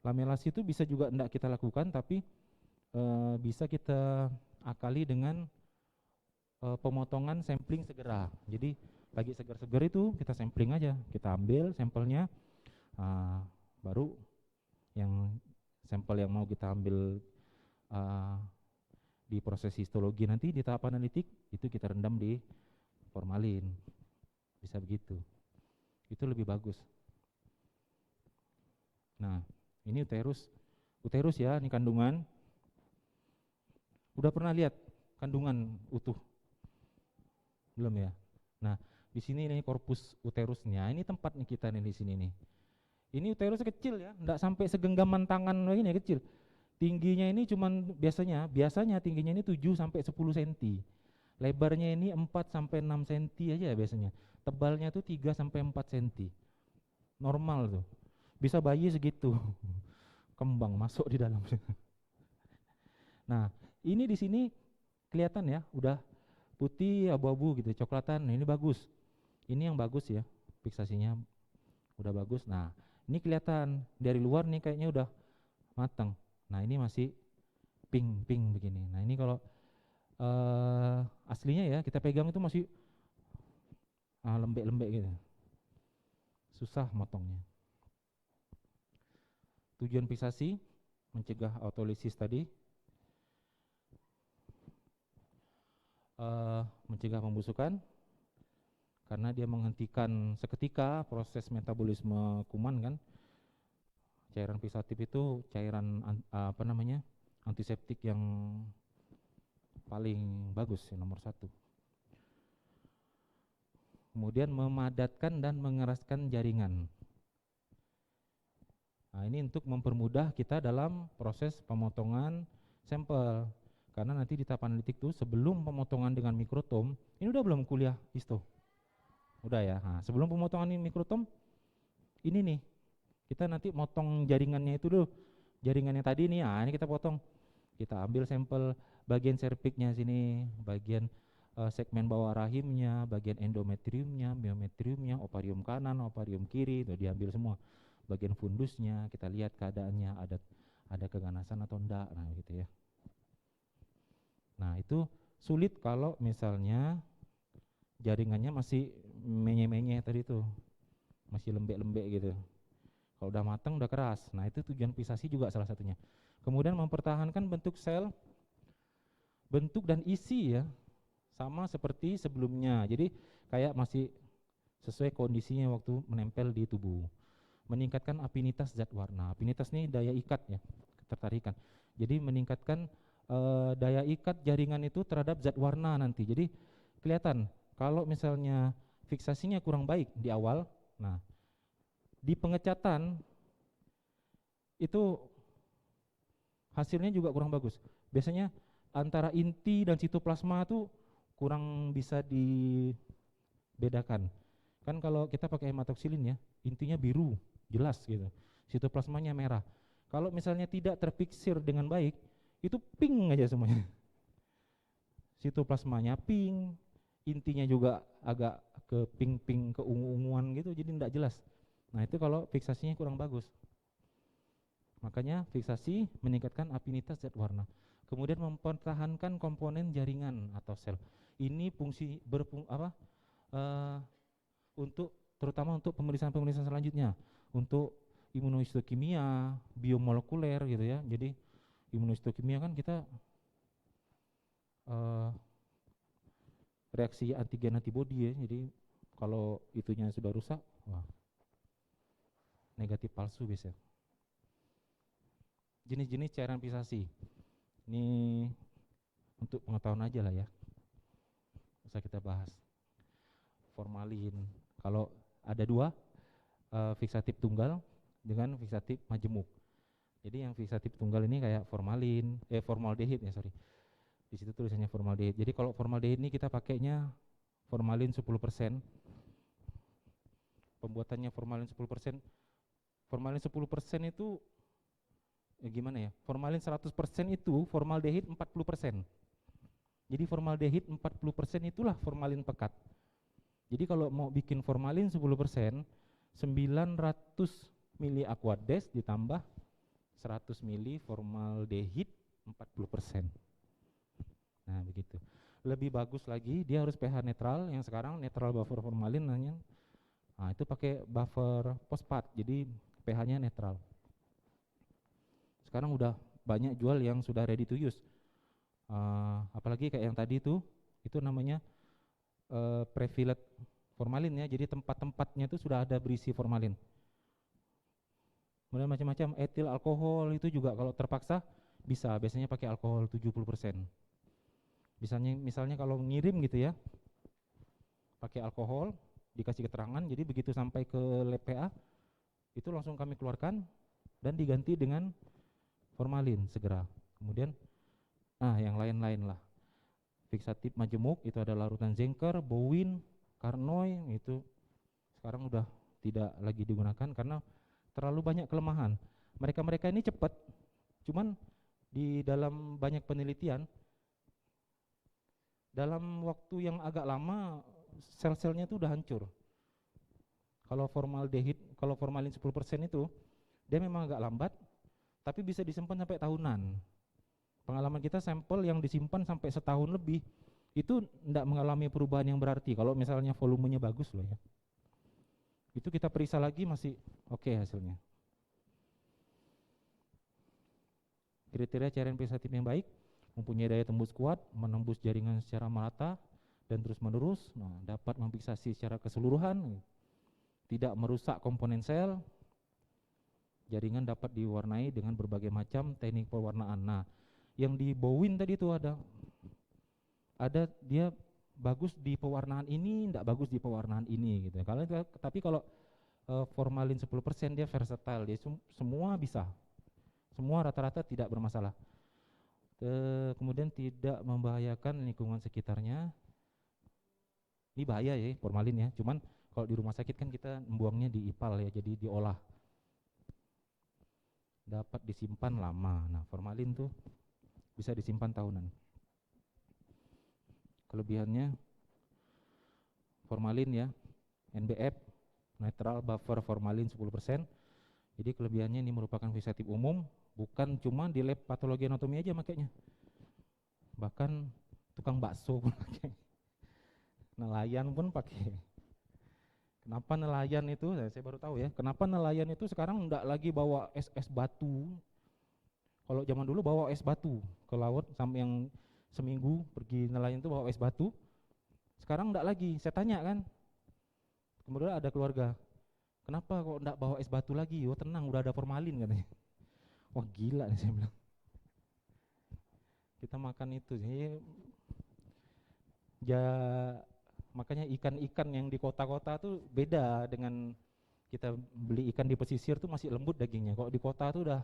Lamelasi itu bisa juga tidak kita lakukan, tapi bisa kita akali dengan pemotongan sampling segera. Jadi lagi segar-segar itu kita sampling aja, kita ambil sampelnya, baru yang sampel yang mau kita ambil di proses histologi nanti di tahap analitik itu kita rendam di formalin, bisa begitu, itu lebih bagus. Nah ini uterus ya, ini kandungan. Udah pernah lihat kandungan utuh? Belum ya? Nah, di sini nih korpus uterusnya. Ini tempat nih kita nih di sini nih. Ini uterus kecil ya, enggak sampai segenggaman tangan begini, kecil. Tingginya ini cuman biasanya tingginya ini 7 sampai 10 cm. Lebarnya ini 4 sampai 6 cm aja biasanya. Tebalnya tuh 3 sampai 4 cm. Normal tuh. Bisa bayi segitu. Kembang masuk di dalam. Nah, ini di sini kelihatan ya, udah putih abu-abu gitu, coklatan. Nah, ini bagus. Ini yang bagus ya, fiksasinya udah bagus. Nah, ini kelihatan dari luar nih kayaknya udah matang. Nah, ini masih pink begini. Nah, ini kalau aslinya ya kita pegang itu masih lembek-lembek gitu. Susah motongnya. Tujuan fiksasi mencegah autolisis tadi, mencegah pembusukan karena dia menghentikan seketika proses metabolisme kuman kan. Cairan fixatif itu cairan antiseptik yang paling bagus, nomor 1. Kemudian memadatkan dan mengeraskan jaringan. Nah ini untuk mempermudah kita dalam proses pemotongan sampel. Karena nanti di tahap analitik itu sebelum pemotongan dengan mikrotom, ini udah belum kuliah histo? Udah ya. Nah, sebelum pemotongan ini mikrotom, ini nih kita nanti motong jaringannya itu dulu. Jaringannya tadi nih, ini kita potong. Kita ambil sampel bagian serviksnya sini, bagian segmen bawah rahimnya, bagian endometriumnya, myometriumnya, ovarium kanan, ovarium kiri, itu diambil semua. Bagian fundusnya kita lihat keadaannya, ada keganasan atau enggak, nah gitu ya. Nah itu sulit kalau misalnya jaringannya masih menye-menye tadi tuh, masih lembek-lembek gitu. Kalau udah matang udah keras. Nah itu tujuan fiksasi juga salah satunya. Kemudian mempertahankan bentuk sel, bentuk dan isi ya, sama seperti sebelumnya. Jadi kayak masih sesuai kondisinya waktu menempel di tubuh. Meningkatkan afinitas zat warna. Afinitas ini daya ikat ya, ketertarikan. Jadi meningkatkan daya ikat jaringan itu terhadap zat warna nanti. Jadi kelihatan kalau misalnya fiksasinya kurang baik di awal, nah di pengecatan itu hasilnya juga kurang bagus. Biasanya antara inti dan sitoplasma itu kurang bisa dibedakan. Kan kalau kita pakai hematoksilin ya, intinya biru, jelas gitu. Sitoplasmanya merah. Kalau misalnya tidak terfiksir dengan baik, itu pink aja semuanya. Sitoplasmanya pink, intinya juga agak ke pink-pink, ke ungu-unguan gitu, jadi tidak jelas. Nah itu kalau fiksasinya kurang bagus. Makanya fiksasi meningkatkan afinitas zat warna. Kemudian mempertahankan komponen jaringan atau sel. Ini fungsi untuk terutama untuk pemeriksaan-pemeriksaan selanjutnya, untuk imunohistokimia, biomolekuler gitu ya. Jadi imunohistokimia kan kita reaksi antigen antibody ya. Jadi kalau itunya sudah rusak, wah, negatif palsu biasanya. Jenis-jenis cairan fiksasi. Ini untuk pengetahuan aja lah ya. Bisa kita bahas. Formalin. Kalau ada dua, fiksatif tunggal dengan fiksatif majemuk. Jadi yang fiksatif tunggal ini kayak formaldehid ya, sorry. Di situ tulisannya formaldehid. Jadi kalau formaldehid ini kita pakainya formalin 10%. Pembuatannya formalin 10%. Formalin 10% itu gimana ya? Formalin 100% itu formaldehid 40%. Jadi formaldehid 40% itulah formalin pekat. Jadi kalau mau bikin formalin 10%, 900 mili aquades ditambah 100 mili formaldehid 40%. Nah begitu. Lebih bagus lagi dia harus pH netral, yang sekarang netral buffer formalin namanya. Nah itu pakai buffer fosfat, jadi pH-nya netral. Sekarang udah banyak jual yang sudah ready to use. Apalagi kayak yang tadi itu namanya prefilled formalin ya. Jadi tempat-tempatnya itu sudah ada berisi formalin. Kemudian macam-macam etil alkohol itu juga kalau terpaksa bisa, biasanya pakai alkohol 70%. Misalnya kalau ngirim gitu ya, pakai alkohol, dikasih keterangan, jadi begitu sampai ke lab PA itu langsung kami keluarkan dan diganti dengan formalin segera. Kemudian yang lain-lain lah. Fiksatif majemuk itu ada larutan zenker, bowin, karnoy, itu sekarang udah tidak lagi digunakan karena terlalu banyak kelemahan. Mereka ini cepat, cuman di dalam banyak penelitian dalam waktu yang agak lama sel-selnya itu udah hancur. Kalau formalin 10% itu dia memang agak lambat, tapi bisa disimpan sampai tahunan. Pengalaman kita sampel yang disimpan sampai setahun lebih itu tidak mengalami perubahan yang berarti kalau misalnya volumenya bagus loh ya. Itu kita periksa lagi masih oke hasilnya. Kriteria cairan fiksatif yang baik, mempunyai daya tembus kuat, menembus jaringan secara merata dan terus menerus, dapat memfiksasi secara keseluruhan, tidak merusak komponen sel, jaringan dapat diwarnai dengan berbagai macam teknik pewarnaan. Nah, yang di bowin tadi itu ada dia bagus di pewarnaan ini, tidak bagus di pewarnaan ini gitu. Tapi kalau formalin 10% dia versatile, dia semua bisa, semua rata-rata tidak bermasalah. Kemudian tidak membahayakan lingkungan sekitarnya. Ini bahaya ya formalin ya, cuman kalau di rumah sakit kan kita membuangnya di IPAL ya, jadi diolah, dapat disimpan lama. Nah formalin tuh bisa disimpan tahunan. Kelebihannya formalin ya, NBF netral buffer formalin 10%. Jadi kelebihannya ini merupakan fiksatif umum, bukan cuma di lab patologi anatomi aja makanya, bahkan tukang bakso pun pakai, nelayan pun pakai. Kenapa nelayan itu, saya baru tahu ya, kenapa nelayan itu sekarang enggak lagi bawa es batu. Kalau zaman dulu bawa es batu ke laut, sampai yang seminggu pergi nelayan itu bawa es batu. Sekarang enggak lagi. Saya tanya kan, kemudian ada keluarga, kenapa kok enggak bawa es batu lagi? Oh tenang, udah ada formalin katanya. Wah gila nih saya bilang. Kita makan itu ya, makanya ikan-ikan yang di kota-kota tuh beda dengan kita beli ikan di pesisir tuh masih lembut dagingnya. Kalau di kota tuh udah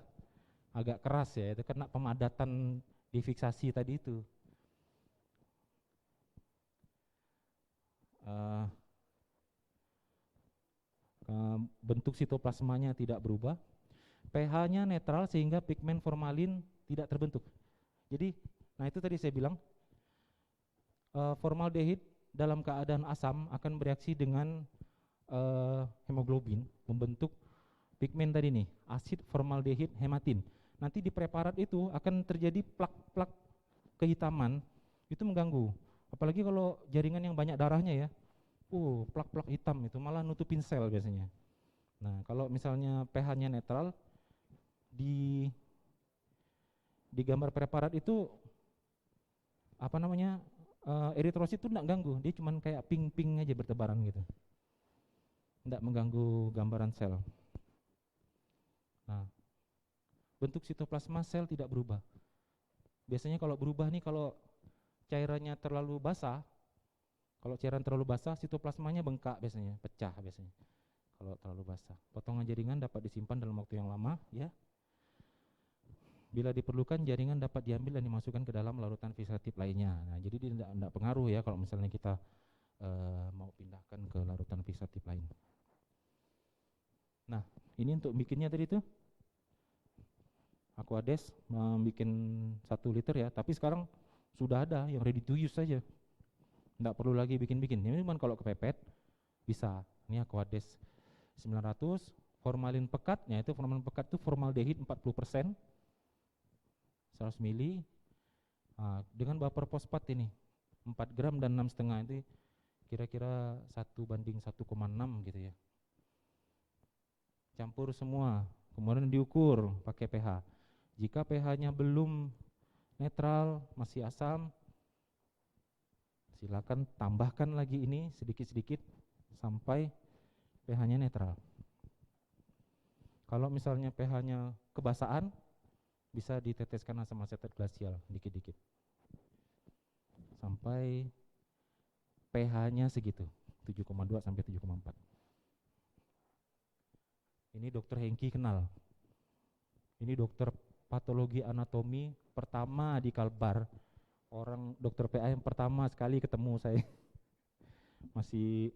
agak keras ya, itu karena pemadatan di fiksasi tadi itu. bentuk sitoplasmanya tidak berubah, pH-nya netral sehingga pigmen formalin tidak terbentuk. Jadi, nah itu tadi saya bilang, formaldehid dalam keadaan asam akan bereaksi dengan hemoglobin, membentuk pigmen tadi nih, asid formaldehid hematin. Nanti di preparat itu akan terjadi plak-plak kehitaman, itu mengganggu. Apalagi kalau jaringan yang banyak darahnya ya, plak-plak hitam itu malah nutupin sel biasanya. Nah, kalau misalnya pH-nya netral, di gambar preparat itu apa namanya, eritrosit itu enggak ganggu, dia cuman kayak ping-ping aja bertebaran gitu, enggak mengganggu gambaran sel. Nah, bentuk sitoplasma sel tidak berubah. Biasanya kalau berubah nih kalau cairannya terlalu basah, kalau cairan terlalu basah sitoplasmanya bengkak biasanya, pecah biasanya. Kalau terlalu basah, potongan jaringan dapat disimpan dalam waktu yang lama ya. Bila diperlukan jaringan dapat diambil dan dimasukkan ke dalam larutan fixatif lainnya. Nah, jadi dia tidak pengaruh ya kalau misalnya kita mau pindahkan ke larutan fixatif lain. Nah, ini untuk bikinnya tadi tuh Aquades bikin 1 liter ya, tapi sekarang sudah ada yang ready to use saja. Enggak perlu lagi bikin-bikin. Ini cuma kalau kepepet bisa. Ini Aquades 900, formalin pekatnya itu formalin pekat itu formaldehid 40%. 100 mili. Dengan baper fosfat ini 4 gram dan 6,5 itu kira-kira 1:1,6 gitu ya. Campur semua, kemudian diukur pakai pH. Jika pH-nya belum netral, masih asam, silakan tambahkan lagi ini sedikit-sedikit sampai pH-nya netral. Kalau misalnya pH-nya kebasaan, bisa diteteskan asam asetat glasial dikit-dikit sampai pH-nya segitu, 7,2 sampai 7,4. Ini dokter Hengki kenal. Ini dokter patologi anatomi pertama di Kalbar, orang dokter PA yang pertama sekali ketemu saya. Masih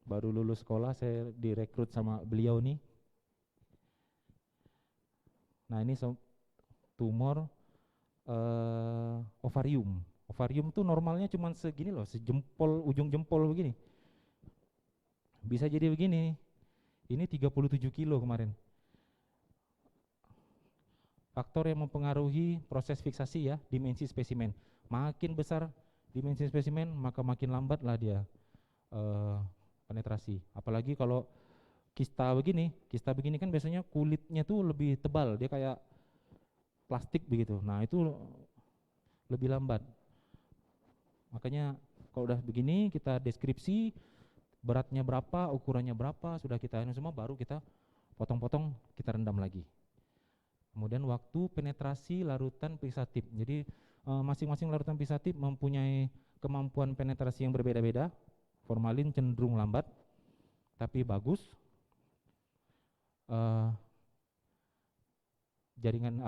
baru lulus sekolah, saya direkrut sama beliau nih. Nah, ini tumor ovarium. Ovarium tuh normalnya cuma segini loh, sejempol, ujung jempol begini. Bisa jadi begini. Ini 37 kilo kemarin. Faktor yang mempengaruhi proses fiksasi ya, dimensi spesimen. Makin besar dimensi spesimen, maka makin lambatlah dia penetrasi. Apalagi kalau kista begini kan biasanya kulitnya tuh lebih tebal, dia kayak plastik begitu. Nah, itu lebih lambat. Makanya kalau udah begini kita deskripsi beratnya berapa, ukurannya berapa, sudah kita ini semua, baru kita potong-potong, kita rendam lagi. Kemudian waktu penetrasi larutan fixatif. Jadi masing-masing larutan fixatif mempunyai kemampuan penetrasi yang berbeda-beda. Formalin cenderung lambat, tapi bagus. Jaringan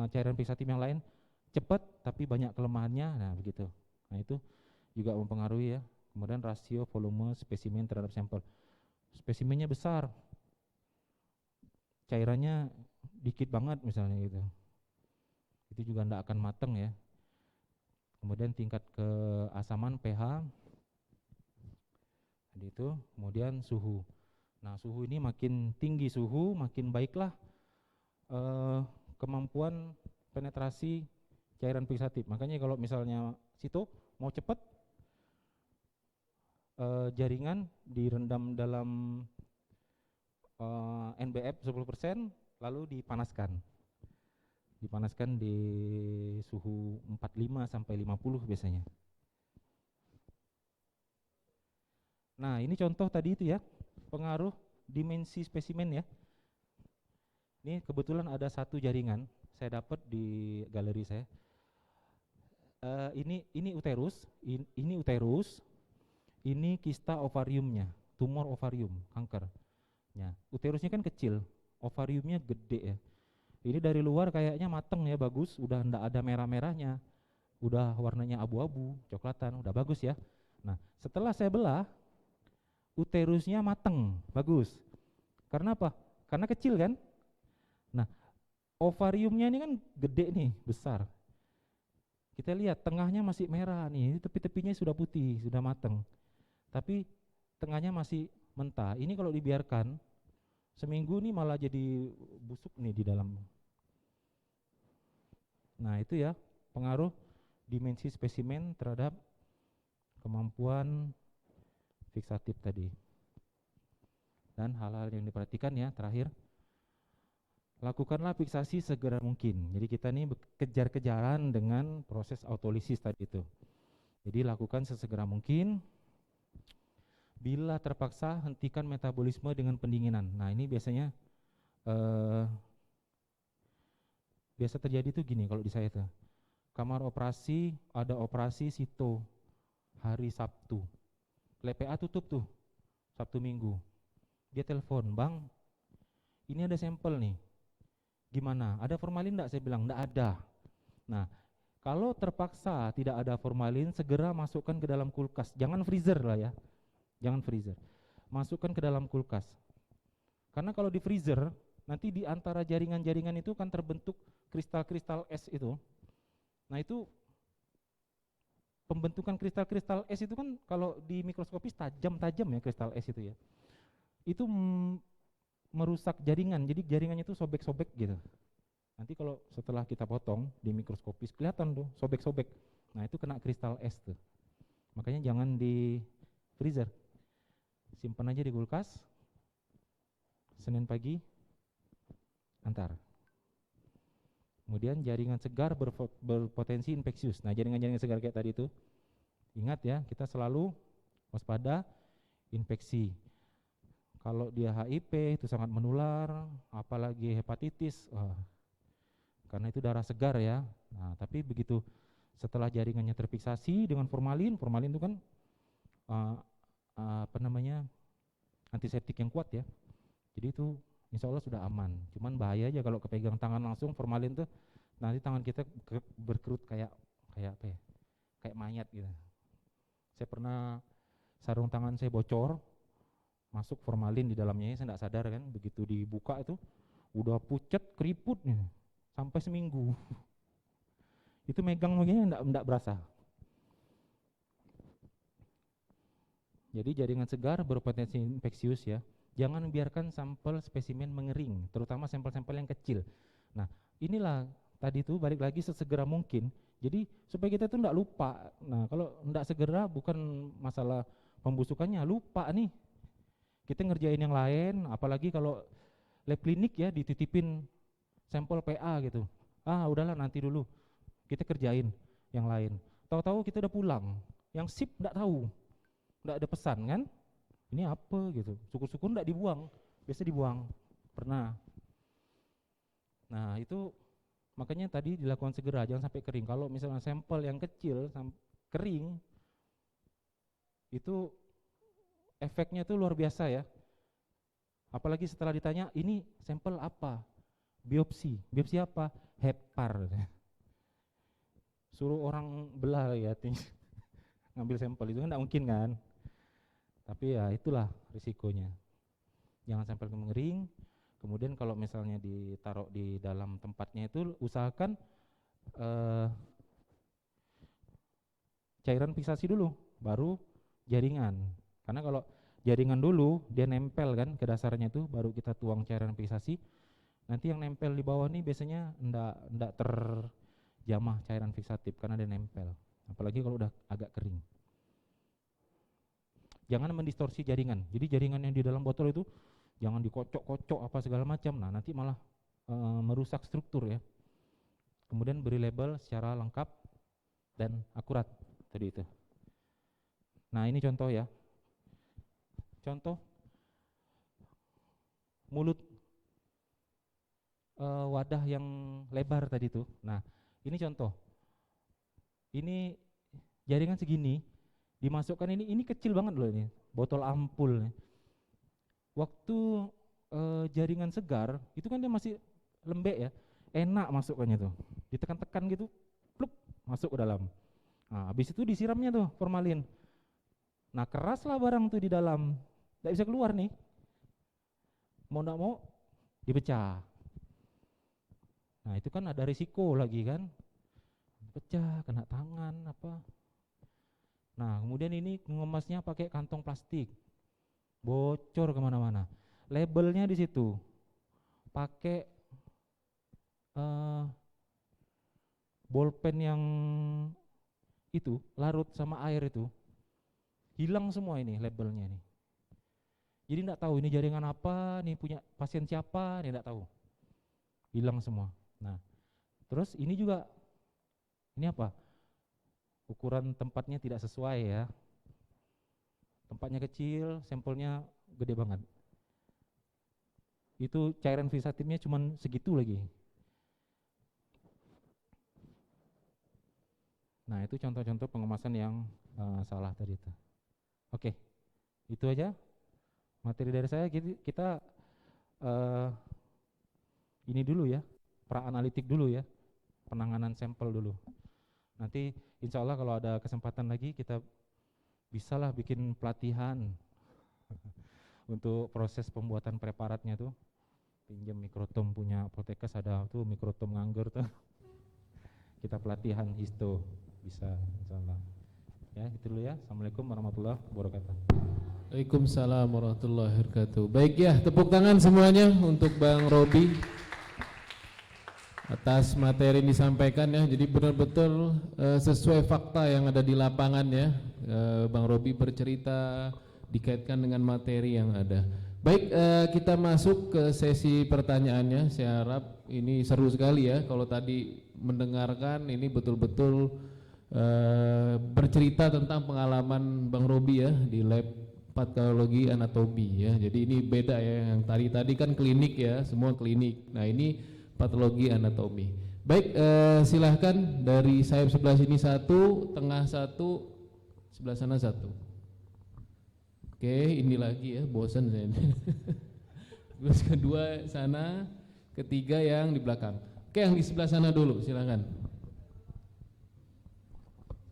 cairan fixatif yang lain cepat, tapi banyak kelemahannya. Nah, begitu. Nah, itu juga mempengaruhi ya. Kemudian rasio volume spesimen terhadap sampel. Spesimennya besar, cairannya dikit banget misalnya gitu, itu juga tidak akan mateng ya. Kemudian tingkat keasaman pH tadi itu, kemudian suhu. Nah, suhu ini makin tinggi suhu, makin baiklah kemampuan penetrasi cairan fixatif. Makanya kalau misalnya sito mau cepat, jaringan direndam dalam NBF 10%, lalu dipanaskan di suhu 45 sampai 50 biasanya. Nah, ini contoh tadi itu ya, pengaruh dimensi spesimen ya. Ini kebetulan ada satu jaringan saya dapat di galeri saya. Ini uterus, ini uterus, ini kista ovariumnya, tumor ovarium, kanker. Ya, uterusnya kan kecil, ovariumnya gede ya. Ini dari luar kayaknya mateng ya, bagus, udah ndak ada merah-merahnya, udah warnanya abu-abu, coklatan, udah bagus ya. Nah, setelah saya belah, uterusnya mateng, bagus. Karena apa? Karena kecil kan? Nah, ovariumnya ini kan gede nih, besar. Kita lihat tengahnya masih merah nih, tepi-tepinya sudah putih, sudah mateng. Tapi tengahnya masih mentah. Ini kalau dibiarkan seminggu nih malah jadi busuk nih di dalam. Nah, itu ya pengaruh dimensi spesimen terhadap kemampuan fiksatif tadi. Dan hal-hal yang diperhatikan ya, terakhir, lakukanlah fiksasi segera mungkin. Jadi kita nih kejar-kejaran dengan proses autolisis tadi itu. Jadi lakukan sesegera mungkin. Bila terpaksa, hentikan metabolisme dengan pendinginan. Nah, ini biasanya biasa terjadi tuh gini kalau di saya tuh. Kamar operasi, ada operasi sito hari Sabtu. LPA tutup tuh, Sabtu Minggu. Dia telepon, "Bang, ini ada sampel nih. Gimana? Ada formalin enggak?" Saya bilang, "Enggak ada." Nah, kalau terpaksa tidak ada formalin, segera masukkan ke dalam kulkas. Jangan freezer lah ya. Jangan freezer. Masukkan ke dalam kulkas. Karena kalau di freezer, nanti di antara jaringan-jaringan itu kan terbentuk kristal-kristal es itu. Nah, itu pembentukan kristal-kristal es itu kan kalau di mikroskopis tajam-tajam ya kristal es itu ya. Itu merusak jaringan, jadi jaringannya itu sobek-sobek gitu. Nanti kalau setelah kita potong di mikroskopis kelihatan tuh sobek-sobek. Nah, itu kena kristal es tuh. Makanya jangan di freezer. Simpan aja di kulkas. Senin pagi antar. Kemudian jaringan segar berpotensi infeksius. Nah, jaringan-jaringan segar kayak tadi itu, ingat ya, kita selalu waspada infeksi. Kalau dia HIV itu sangat menular, apalagi hepatitis, karena itu darah segar ya. Nah, tapi begitu setelah jaringannya terfiksasi dengan formalin, formalin itu kan antiseptik yang kuat ya. Jadi itu insya Allah sudah aman. Cuman bahaya aja kalau kepegang tangan langsung formalin tuh, nanti tangan kita berkerut kayak apa ya? Kayak mayat gitu. Saya pernah sarung tangan saya bocor, masuk formalin di dalamnya, saya tidak sadar kan, begitu dibuka itu udah pucat keriput nih sampai seminggu. Itu megang begini enggak berasa. Jadi jaringan segar berpotensi infeksius ya. Jangan biarkan sampel spesimen mengering, terutama sampel-sampel yang kecil. Nah, inilah tadi itu balik lagi sesegera mungkin. Jadi supaya kita itu enggak lupa. Nah, kalau enggak segera bukan masalah pembusukannya, lupa nih. Kita ngerjain yang lain, apalagi kalau lab klinik ya dititipin sampel PA gitu. Udahlah nanti dulu. Kita kerjain yang lain. Tahu-tahu kita udah pulang. Yang sip enggak tahu. Enggak ada pesan kan? Ini apa gitu. Syukur-syukur enggak dibuang. Biasa dibuang. Pernah. Nah, itu makanya tadi dilakukan segera, jangan sampai kering. Kalau misalnya sampel yang kecil kering, itu efeknya itu luar biasa ya. Apalagi setelah ditanya, ini sampel apa? Biopsi. Biopsi apa? Hepar. Suruh orang belah ya, ngambil sampel itu kan enggak mungkin kan. Tapi ya itulah risikonya. Jangan sampai mengering. Kemudian kalau misalnya ditaruh di dalam tempatnya itu usahakan cairan fiksasi dulu, baru jaringan. Karena kalau jaringan dulu dia nempel kan ke dasarnya itu, baru kita tuang cairan fiksasi. Nanti yang nempel di bawah nih biasanya enggak terjamah cairan fiksatif karena dia nempel. Apalagi kalau udah agak kering. Jangan mendistorsi jaringan. Jadi jaringan yang di dalam botol itu jangan dikocok-kocok apa segala macam. Nah, nanti malah merusak struktur ya. Kemudian beri label secara lengkap dan akurat tadi itu. Nah, ini contoh ya. Contoh mulut wadah yang lebar tadi itu. Nah, ini contoh. Ini jaringan segini, dimasukkan ini kecil banget loh ini, botol ampul. Waktu jaringan segar, itu kan dia masih lembek ya, enak masukkannya tuh, ditekan-tekan gitu, plup, masuk ke dalam. Nah, habis itu disiramnya tuh formalin. Nah, keraslah barang tuh di dalam. nggak bisa keluar nih. Mau nggak mau dipecah. Nah itu kan ada risiko lagi kan, pecah, kena tangan apa. Nah kemudian ini mengemasnya pakai kantong plastik, bocor kemana-mana. Labelnya di situ, pakai bolpen yang itu larut sama air itu, hilang semua ini labelnya nih. Jadi enggak tahu ini jaringan apa, nih punya pasien siapa, nih enggak tahu. Hilang semua. Nah, terus ini juga, ini apa? Ukuran tempatnya tidak sesuai ya. Tempatnya kecil, sampelnya gede banget. Itu cairan fixatifnya cuman segitu lagi. Nah, itu contoh-contoh pengemasan yang salah tadi itu. Oke, itu aja materi dari saya. Kita ini dulu ya, pra-analitik dulu ya, penanganan sampel dulu. Nanti insya Allah kalau ada kesempatan lagi kita bisalah bikin pelatihan untuk proses pembuatan preparatnya tuh. Pinjam mikrotom punya Apotekes, ada tuh mikrotom nganggur tuh. Kita pelatihan histo bisa insya Allah. Ya itu dulu ya. Assalamualaikum warahmatullahi wabarakatuh. Waalaikumsalam warahmatullahi wabarakatuh. Baik ya, tepuk tangan semuanya untuk Bang Robi atas materi yang disampaikan ya. Jadi benar-betul sesuai fakta yang ada di lapangan ya. Bang Robi bercerita dikaitkan dengan materi yang ada. Baik, kita masuk ke sesi pertanyaannya. Saya harap ini seru sekali ya. Kalau tadi mendengarkan ini betul-betul bercerita tentang pengalaman Bang Robi ya di lab patologi anatomi ya. Jadi ini beda ya, yang tadi kan klinik ya, semua klinik. Nah ini patologi anatomi. Baik, silahkan dari sayap sebelah sini satu, tengah satu, sebelah sana satu. Oke, ini lagi ya, bosan saya ini. Terus kedua sana, ketiga yang di belakang. Oke, yang di sebelah sana dulu, silahkan.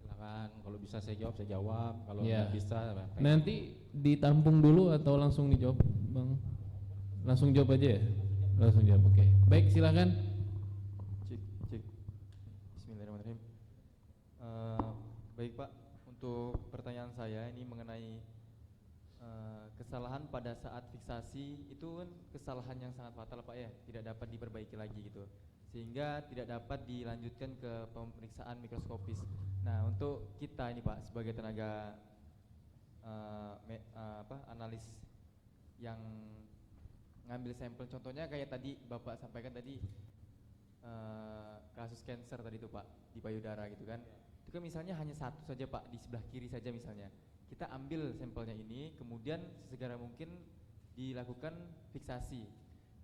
Silakan, kalau bisa saya jawab, kalau Ya. nggak bisa Nanti ditampung dulu atau langsung dijawab, Bang? Langsung jawab aja ya? Langsung jawab, oke. Baik, silakan. Cek. Bismillahirrahmanirrahim. Baik Pak, untuk pertanyaan saya ini mengenai kesalahan pada saat fiksasi itu kan kesalahan yang sangat fatal Pak ya, tidak dapat diperbaiki lagi gitu, sehingga tidak dapat dilanjutkan ke pemeriksaan mikroskopis. Nah untuk kita ini Pak sebagai tenaga analis yang ngambil sampel, contohnya kayak tadi Bapak sampaikan tadi kasus cancer tadi itu Pak di payudara gitu kan, itu kan misalnya hanya satu saja Pak, di sebelah kiri saja misalnya, kita ambil sampelnya ini kemudian sesegera mungkin dilakukan fiksasi,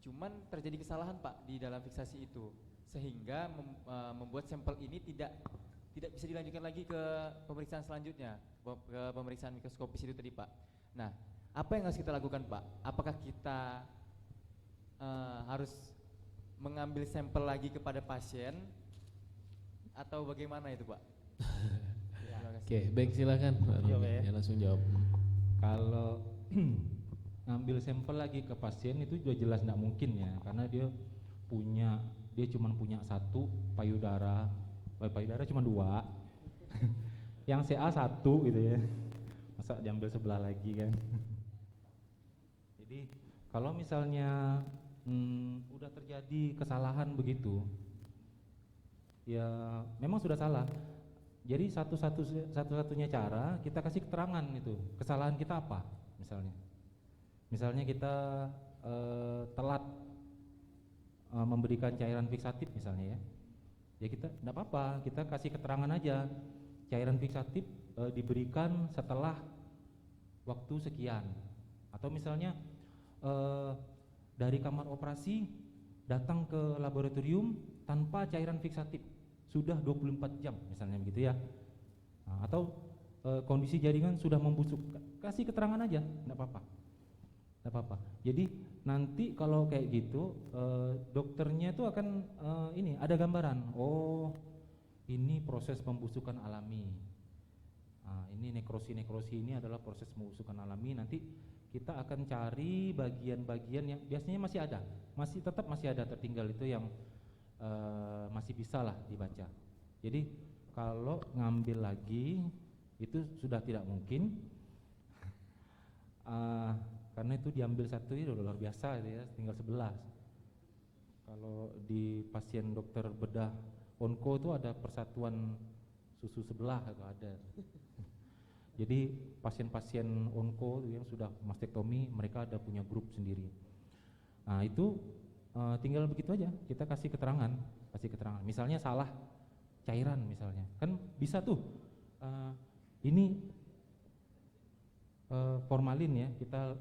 cuman terjadi kesalahan Pak di dalam fiksasi itu sehingga membuat sampel ini tidak bisa dilanjutkan lagi ke pemeriksaan selanjutnya, ke pemeriksaan mikroskopis itu tadi Pak. Nah apa yang harus kita lakukan Pak? Apakah kita harus mengambil sampel lagi kepada pasien atau bagaimana itu Pak? Oke, baik silakan. Ya, langsung jawab. Kalau ngambil sampel lagi ke pasien itu juga jelas tidak mungkin ya, karena dia cuma punya satu payudara cuma dua, yang CA satu gitu ya, masa diambil sebelah lagi kan. Jadi kalau misalnya udah terjadi kesalahan begitu, ya memang sudah salah. Jadi satu-satunya cara kita kasih keterangan itu kesalahan kita apa, misalnya kita telat memberikan cairan fixatif misalnya ya kita tidak apa-apa, kita kasih keterangan aja cairan fixatif diberikan setelah waktu sekian, atau misalnya dari kamar operasi datang ke laboratorium tanpa cairan fixatif sudah 24 jam misalnya begitu ya. Nah, atau kondisi jaringan sudah membusuk, kasih keterangan aja, enggak apa-apa. Jadi nanti kalau kayak gitu dokternya itu akan ini ada gambaran, oh ini proses pembusukan alami. Nah, ini nekrosi ini adalah proses pembusukan alami, nanti kita akan cari bagian-bagian yang biasanya masih ada tertinggal itu yang masih bisa lah dibaca. Jadi kalau ngambil lagi itu sudah tidak mungkin, karena itu diambil satu itu luar biasa itu ya, tinggal 11. Kalau di pasien dokter bedah onko itu ada persatuan susu sebelah atau ada. Jadi pasien-pasien onko yang sudah mastektomi mereka ada punya grup sendiri. Nah itu tinggal begitu aja, kita kasih keterangan. Misalnya salah cairan misalnya, kan bisa tuh ini formalin ya, kita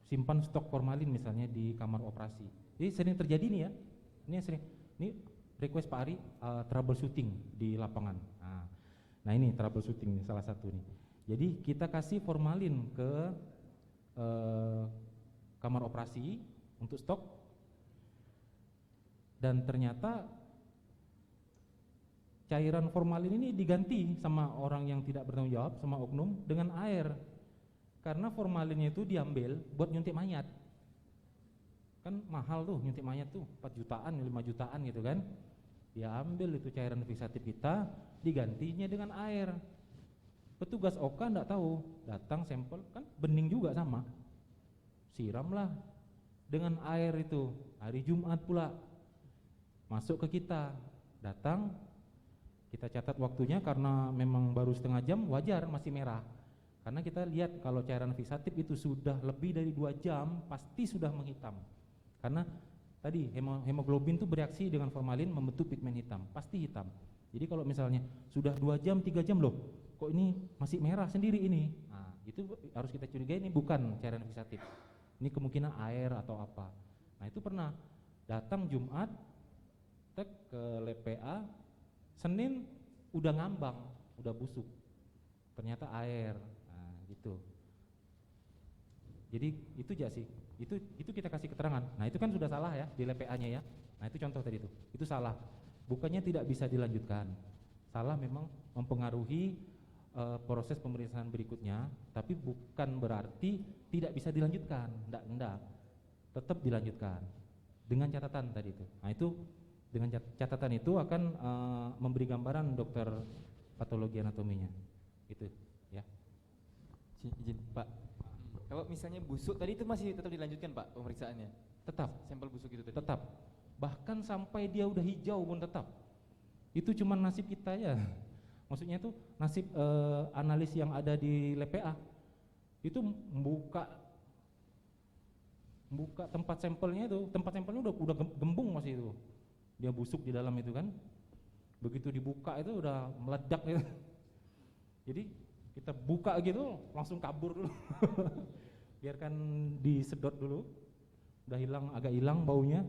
simpan stok formalin misalnya di kamar operasi. Jadi sering terjadi nih ya, ini request Pak Ari troubleshooting di lapangan. Nah ini troubleshooting salah satu nih. Jadi kita kasih formalin ke kamar operasi untuk stok, dan ternyata cairan formalin ini diganti sama orang yang tidak bertanggung jawab, sama oknum, dengan air. Karena formalinnya itu diambil buat nyuntik mayat. Kan mahal tuh nyuntik mayat tuh, 4 jutaan, 5 jutaan gitu kan. Dia ambil itu cairan fixatif kita, digantinya dengan air. Petugas OK enggak tahu, datang sampel kan bening juga sama. Siramlah dengan air itu, hari Jumat pula. Masuk ke kita, datang, kita catat waktunya karena memang baru setengah jam, wajar masih merah. Karena kita lihat kalau cairan fixatif itu sudah lebih dari 2 jam, pasti sudah menghitam. Karena tadi hemoglobin itu bereaksi dengan formalin membentuk pigmen hitam, pasti hitam. Jadi kalau misalnya sudah 2 jam, 3 jam loh, kok ini masih merah sendiri ini. Nah, itu harus kita curigai ini bukan cairan fixatif. Ini kemungkinan air atau apa. Nah, itu pernah datang Jumat ke lab PA, Senin udah ngambang, udah busuk. Ternyata air. Nah, gitu. Jadi itu aja sih. Itu kita kasih keterangan. Nah, itu kan sudah salah ya di lab PA-nya ya. Nah, itu contoh tadi itu. Itu salah. Bukannya tidak bisa dilanjutkan. Salah memang mempengaruhi proses pemeriksaan berikutnya, tapi bukan berarti tidak bisa dilanjutkan. Enggak. Tetap dilanjutkan. Dengan catatan tadi itu. Nah, itu dengan catatan itu akan memberi gambaran dokter patologi anatominya. Itu ya. Izin Pak, kalau misalnya busuk tadi itu masih tetap dilanjutkan Pak pemeriksaannya? Tetap. Sampel busuk itu tadi? Tetap. Bahkan sampai dia udah hijau pun tetap. Itu cuma nasib kita ya. Maksudnya itu nasib analis yang ada di lab PA. Itu membuka tempat sampelnya itu, tempat sampelnya udah gembung masih itu. Dia busuk di dalam itu kan. Begitu dibuka itu udah meledak gitu. Jadi kita buka gitu langsung kabur dulu. Biarkan disedot dulu. Udah agak hilang baunya.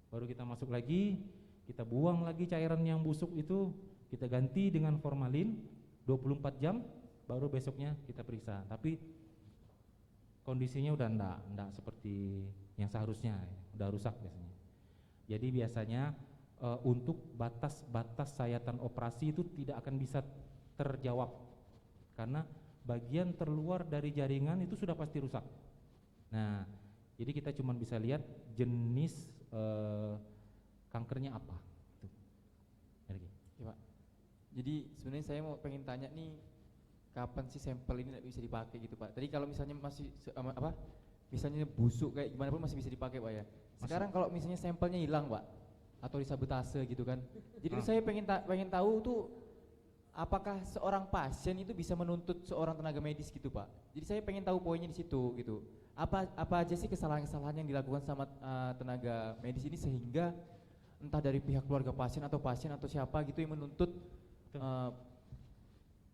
Baru kita masuk lagi, kita buang lagi cairan yang busuk itu, kita ganti dengan formalin 24 jam, baru besoknya kita periksa. Tapi kondisinya udah enggak seperti yang seharusnya, udah rusak biasanya. Jadi biasanya untuk batas-batas sayatan operasi itu tidak akan bisa terjawab karena bagian terluar dari jaringan itu sudah pasti rusak. Nah, jadi kita cuma bisa lihat jenis kankernya apa. Ya Pak. Jadi sebenarnya saya pengen tanya nih, kapan sih sampel ini bisa dipakai gitu Pak? Tadi kalau misalnya masih misalnya busuk kayak gimana pun masih bisa dipakai Pak ya. Sekarang kalau misalnya sampelnya hilang Pak, atau disabotase gitu kan. Jadi saya pengen tahu tuh apakah seorang pasien itu bisa menuntut seorang tenaga medis gitu Pak. Jadi saya pengen tahu poinnya di situ gitu. Apa aja sih kesalahan-kesalahan yang dilakukan sama tenaga medis ini sehingga entah dari pihak keluarga pasien atau siapa gitu yang menuntut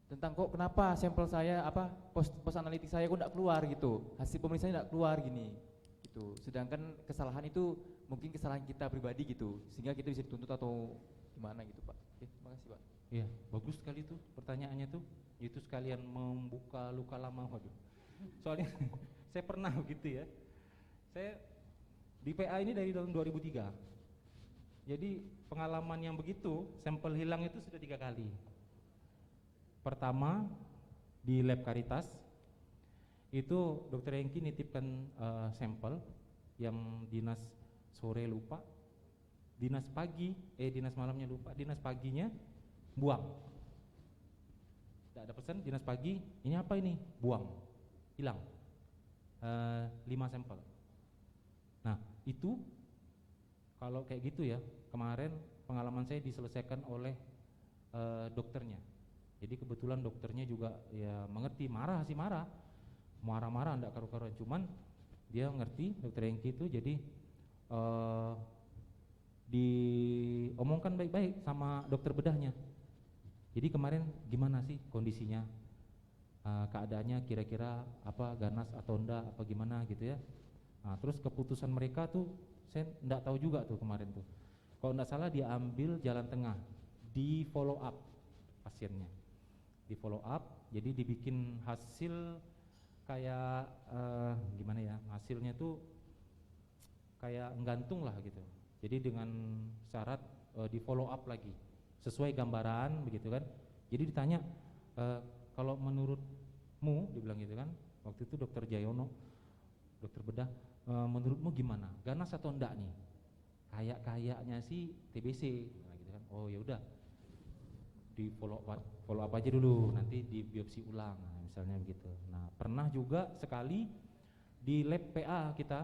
tentang kok kenapa sampel saya post analitik saya kok enggak keluar gitu, hasil pemeriksaan enggak keluar gini gitu. Sedangkan kesalahan itu mungkin kesalahan kita pribadi gitu, sehingga kita bisa dituntut atau gimana gitu Pak. Oke, terima kasih Pak. Iya, bagus sekali tuh pertanyaannya tuh. Itu sekalian membuka luka lama, waduh. Soalnya saya pernah begitu ya. Saya di PA ini dari tahun 2003. Jadi pengalaman yang begitu, sampel hilang itu sudah 3 kali. Pertama di lab Caritas, Itu dokter Hengki nitipkan sampel yang dinas sore lupa, dinas pagi, dinas malamnya lupa, dinas paginya buang. Tidak ada pesan, dinas pagi, ini apa ini? Buang, hilang. 5 sampel. Nah itu kalau kayak gitu ya, kemarin pengalaman saya diselesaikan oleh dokternya. Jadi kebetulan dokternya juga ya mengerti, marah sih marah-marah enggak karu-karuan, cuman dia ngerti dokter Hengki itu, jadi diomongkan baik-baik sama dokter bedahnya. Jadi kemarin gimana sih kondisinya, keadaannya kira-kira apa, ganas atau enggak, apa gimana gitu ya. Nah, terus keputusan mereka tuh saya enggak tahu juga tuh kemarin tuh. Kalau enggak salah dia ambil jalan tengah, di follow up pasiennya, di follow up, jadi dibikin hasil kayak gimana ya, hasilnya tuh kayak nggantung lah gitu. Jadi dengan syarat di follow up lagi sesuai gambaran begitu kan. Jadi ditanya kalau menurutmu, dibilang gitu kan, waktu itu dokter Jayono, dokter bedah, menurutmu gimana, ganas atau enggak nih? Kayaknya sih TBC, nah, gitu kan. Oh ya udah, di follow up aja dulu, nanti di biopsi ulang, nah, misalnya begitu. Nah pernah juga sekali di lab PA kita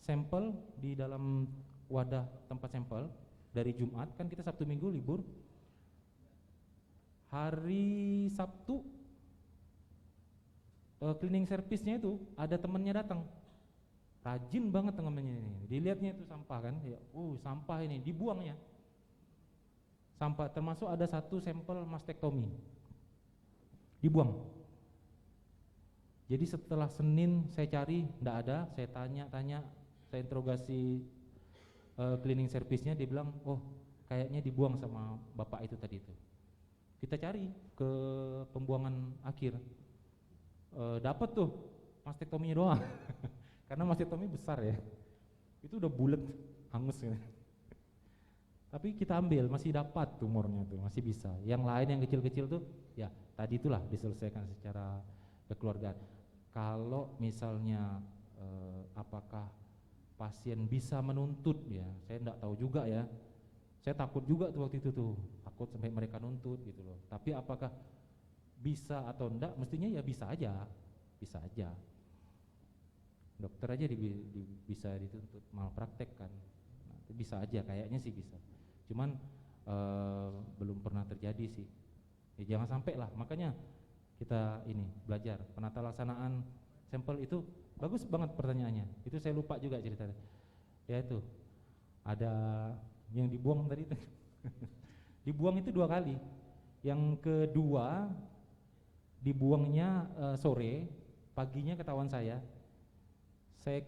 sampel di dalam wadah tempat sampel dari Jumat, kan kita Sabtu Minggu libur. Hari Sabtu cleaning service-nya itu ada temennya datang, rajin banget temennya ini, dilihatnya itu sampah kan ya, sampah ini dibuangnya, sampah, termasuk ada satu sampel mastektomi dibuang. Jadi setelah Senin saya cari, enggak ada, saya tanya, saya interogasi cleaning service-nya, dia bilang, oh kayaknya dibuang sama bapak itu tadi itu. Kita cari ke pembuangan akhir, dapat tuh mastektominya doang. Karena mastektomi besar ya, itu udah bulat, hangus gitu. Tapi kita ambil, masih dapat tumornya tuh, masih bisa. Yang lain yang kecil-kecil tuh, ya tadi itulah diselesaikan secara kekeluargaan. Kalau misalnya apakah pasien bisa menuntut, ya saya enggak tahu juga ya. Saya takut juga tuh waktu itu tuh, takut sampai mereka nuntut gitu loh. Tapi apakah bisa atau enggak, mestinya ya bisa aja, bisa aja. Dokter aja bisa dituntut malpraktek kan, nah, bisa aja, kayaknya sih bisa. Cuman belum pernah terjadi sih. Ya, jangan sampai lah, makanya kita ini belajar penata laksanaan sampel itu. Bagus banget pertanyaannya, itu saya lupa juga ceritanya. Ya itu ada yang dibuang tadi itu. Dibuang itu 2 kali. Yang kedua dibuangnya sore, paginya ketahuan saya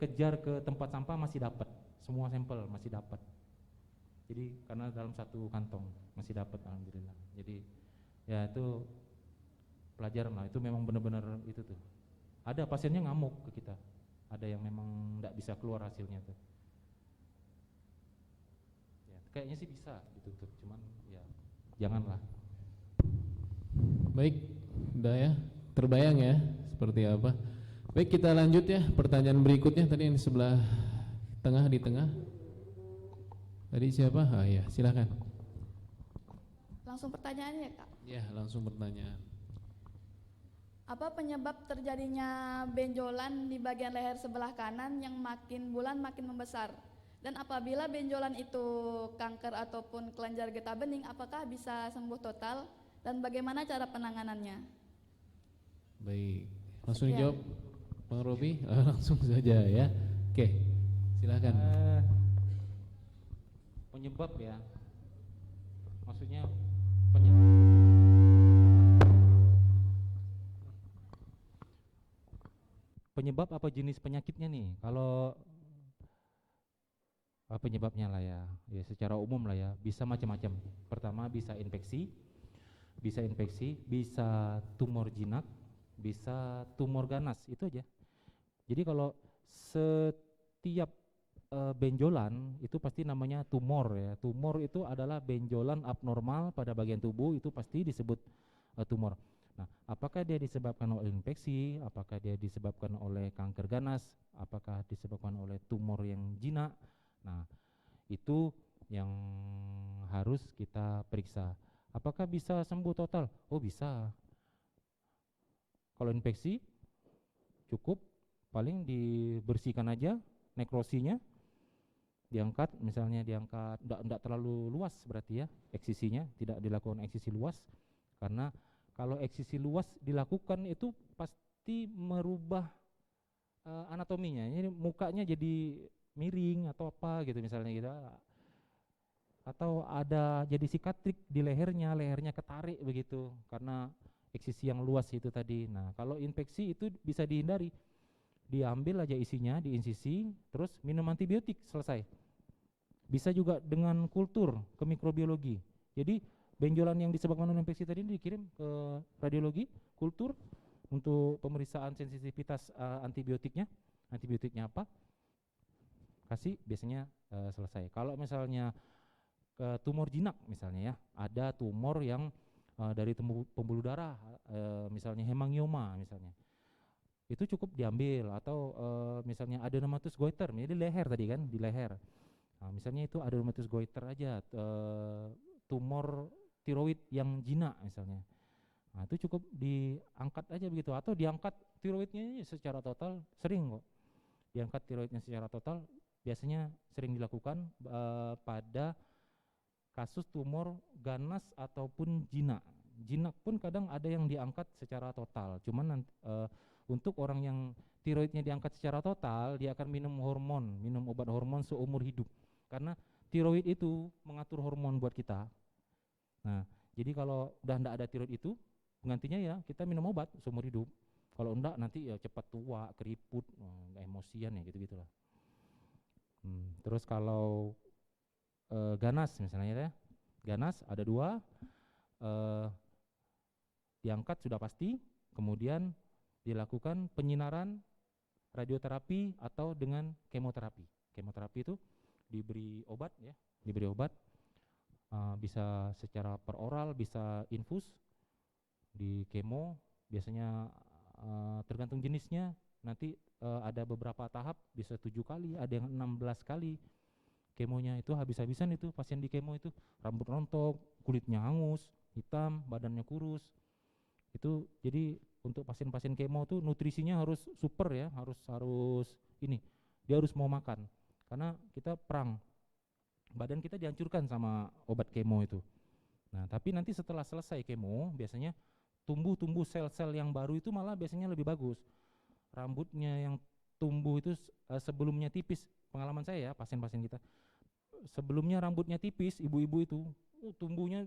kejar ke tempat sampah, masih dapat semua sampel, masih dapat. Jadi karena dalam satu kantong masih dapat, alhamdulillah. Jadi ya itu pelajaran lah, itu memang benar-benar itu tuh. Ada pasiennya ngamuk ke kita, ada yang memang enggak bisa keluar hasilnya tuh. Ya, kayaknya sih bisa ditutup, cuman ya janganlah. Baik, udah ya, terbayang ya seperti apa. Baik, kita lanjut ya, pertanyaan berikutnya tadi yang di sebelah tengah, di tengah. Tadi siapa? Ya, silakan. Langsung pertanyaannya ya Kak. Ya, langsung pertanyaan. Apa penyebab terjadinya benjolan di bagian leher sebelah kanan yang makin bulan makin membesar? Dan apabila benjolan itu kanker ataupun kelenjar getah bening, apakah bisa sembuh total? Dan bagaimana cara penanganannya? Baik, langsung Ya. dijawab Bang Robi. Langsung saja ya. Oke, silakan. Penyebab ya, maksudnya penyebab apa jenis penyakitnya nih? Kalau penyebabnya lah ya, secara umum lah ya, bisa macam-macam. Pertama bisa infeksi, bisa tumor jinak, bisa tumor ganas, itu aja. Jadi kalau setiap benjolan itu pasti namanya tumor ya. Tumor itu adalah benjolan abnormal pada bagian tubuh, itu pasti disebut tumor. Nah, apakah dia disebabkan oleh infeksi, apakah dia disebabkan oleh kanker ganas, apakah disebabkan oleh tumor yang jinak. Nah, itu yang harus kita periksa. Apakah bisa sembuh total? Oh, bisa. Kalau infeksi cukup paling dibersihkan aja nekrosinya, diangkat, misalnya diangkat, enggak terlalu luas berarti ya eksisinya, tidak dilakukan eksisi luas, karena kalau eksisi luas dilakukan itu pasti merubah anatominya, jadi mukanya jadi miring atau apa gitu misalnya gitu, atau ada jadi sikatrik di lehernya ketarik begitu karena eksisi yang luas itu tadi. Nah, kalau infeksi itu bisa dihindari, diambil aja isinya, diinsisi, terus minum antibiotik, selesai. Bisa juga dengan kultur ke mikrobiologi. Jadi benjolan yang disebabkan oleh infeksi tadi dikirim ke radiologi, kultur untuk pemeriksaan sensitivitas antibiotiknya. Antibiotiknya apa? Kasih, biasanya selesai. Kalau misalnya tumor jinak misalnya ya, ada tumor yang dari pembuluh darah, misalnya hemangioma misalnya, itu cukup diambil, atau misalnya adenomatous goiter, ini di leher tadi kan, di leher. Nah, misalnya itu adenomatous goiter aja, tumor tiroid yang jinak misalnya. Nah, itu cukup diangkat aja begitu, atau diangkat tiroidnya secara total, sering kok. Diangkat tiroidnya secara total, biasanya sering dilakukan pada kasus tumor ganas ataupun jinak. Jinak pun kadang ada yang diangkat secara total, cuman untuk orang yang tiroidnya diangkat secara total, dia akan minum obat hormon seumur hidup, karena tiroid itu mengatur hormon buat kita. Nah, jadi kalau udah enggak ada tiroid itu, penggantinya ya kita minum obat seumur hidup. Kalau enggak nanti ya cepat tua, keriput, emosian ya gitu-gitulah. Terus kalau ganas misalnya ya, ganas ada 2, diangkat sudah pasti, kemudian dilakukan penyinaran, radioterapi, atau dengan kemoterapi. Kemoterapi itu diberi obat ya, diberi obat, bisa secara per oral, bisa infus. Di kemo biasanya tergantung jenisnya, nanti ada beberapa tahap, bisa 7 kali, ada yang 16 kali kemonya. Itu habis-habisan itu pasien di kemo itu, rambut rontok, kulitnya hangus, hitam, badannya kurus. Itu jadi untuk pasien-pasien kemo tuh nutrisinya harus super ya, harus ini, dia harus mau makan, karena kita perang, badan kita dihancurkan sama obat kemo itu. Nah, tapi nanti setelah selesai kemo biasanya tumbuh sel-sel yang baru itu malah biasanya lebih bagus. Rambutnya yang tumbuh itu sebelumnya tipis, pengalaman saya ya, pasien-pasien kita sebelumnya rambutnya tipis, ibu-ibu itu tumbuhnya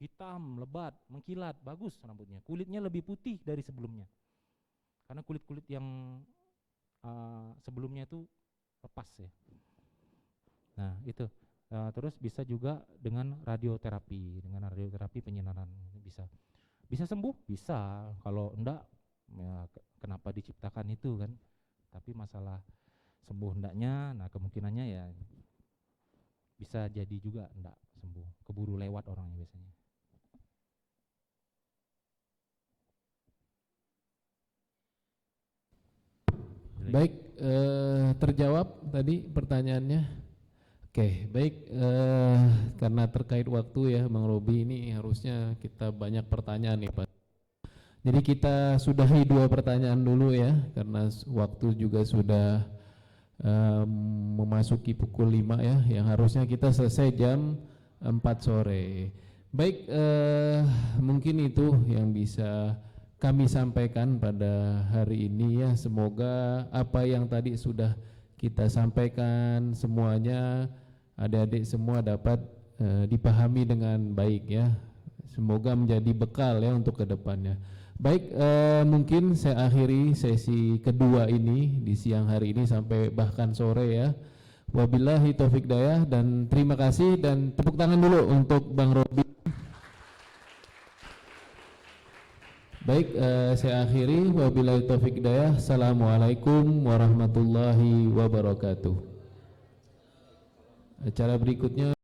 hitam, lebat, mengkilat, bagus rambutnya, kulitnya lebih putih dari sebelumnya, karena kulit-kulit yang sebelumnya itu lepas ya. Nah itu, terus bisa juga dengan radioterapi penyinaran, bisa sembuh, bisa. Kalau enggak ya kenapa diciptakan itu kan. Tapi masalah sembuh enggaknya, nah kemungkinannya ya bisa jadi juga enggak sembuh, keburu lewat orangnya biasanya. Baik, terjawab tadi pertanyaannya. Oke, baik, karena terkait waktu ya Bang Robi, ini harusnya kita banyak pertanyaan nih Pak. Jadi kita sudahi 2 pertanyaan dulu ya, karena waktu juga sudah memasuki pukul 5 ya, yang harusnya kita selesai jam 4 sore. Baik, mungkin itu yang bisa kami sampaikan pada hari ini ya. Semoga apa yang tadi sudah kita sampaikan semuanya, adik-adik semua dapat dipahami dengan baik ya. Semoga menjadi bekal ya untuk kedepannya. Baik, mungkin saya akhiri sesi kedua ini di siang hari ini sampai bahkan sore ya. Wabillahi taufik dayah, dan terima kasih, dan tepuk tangan dulu untuk Bang Robi. Baik, saya akhiri. Wabillahi taufik dayah. Assalamualaikum warahmatullahi wabarakatuh. Acara berikutnya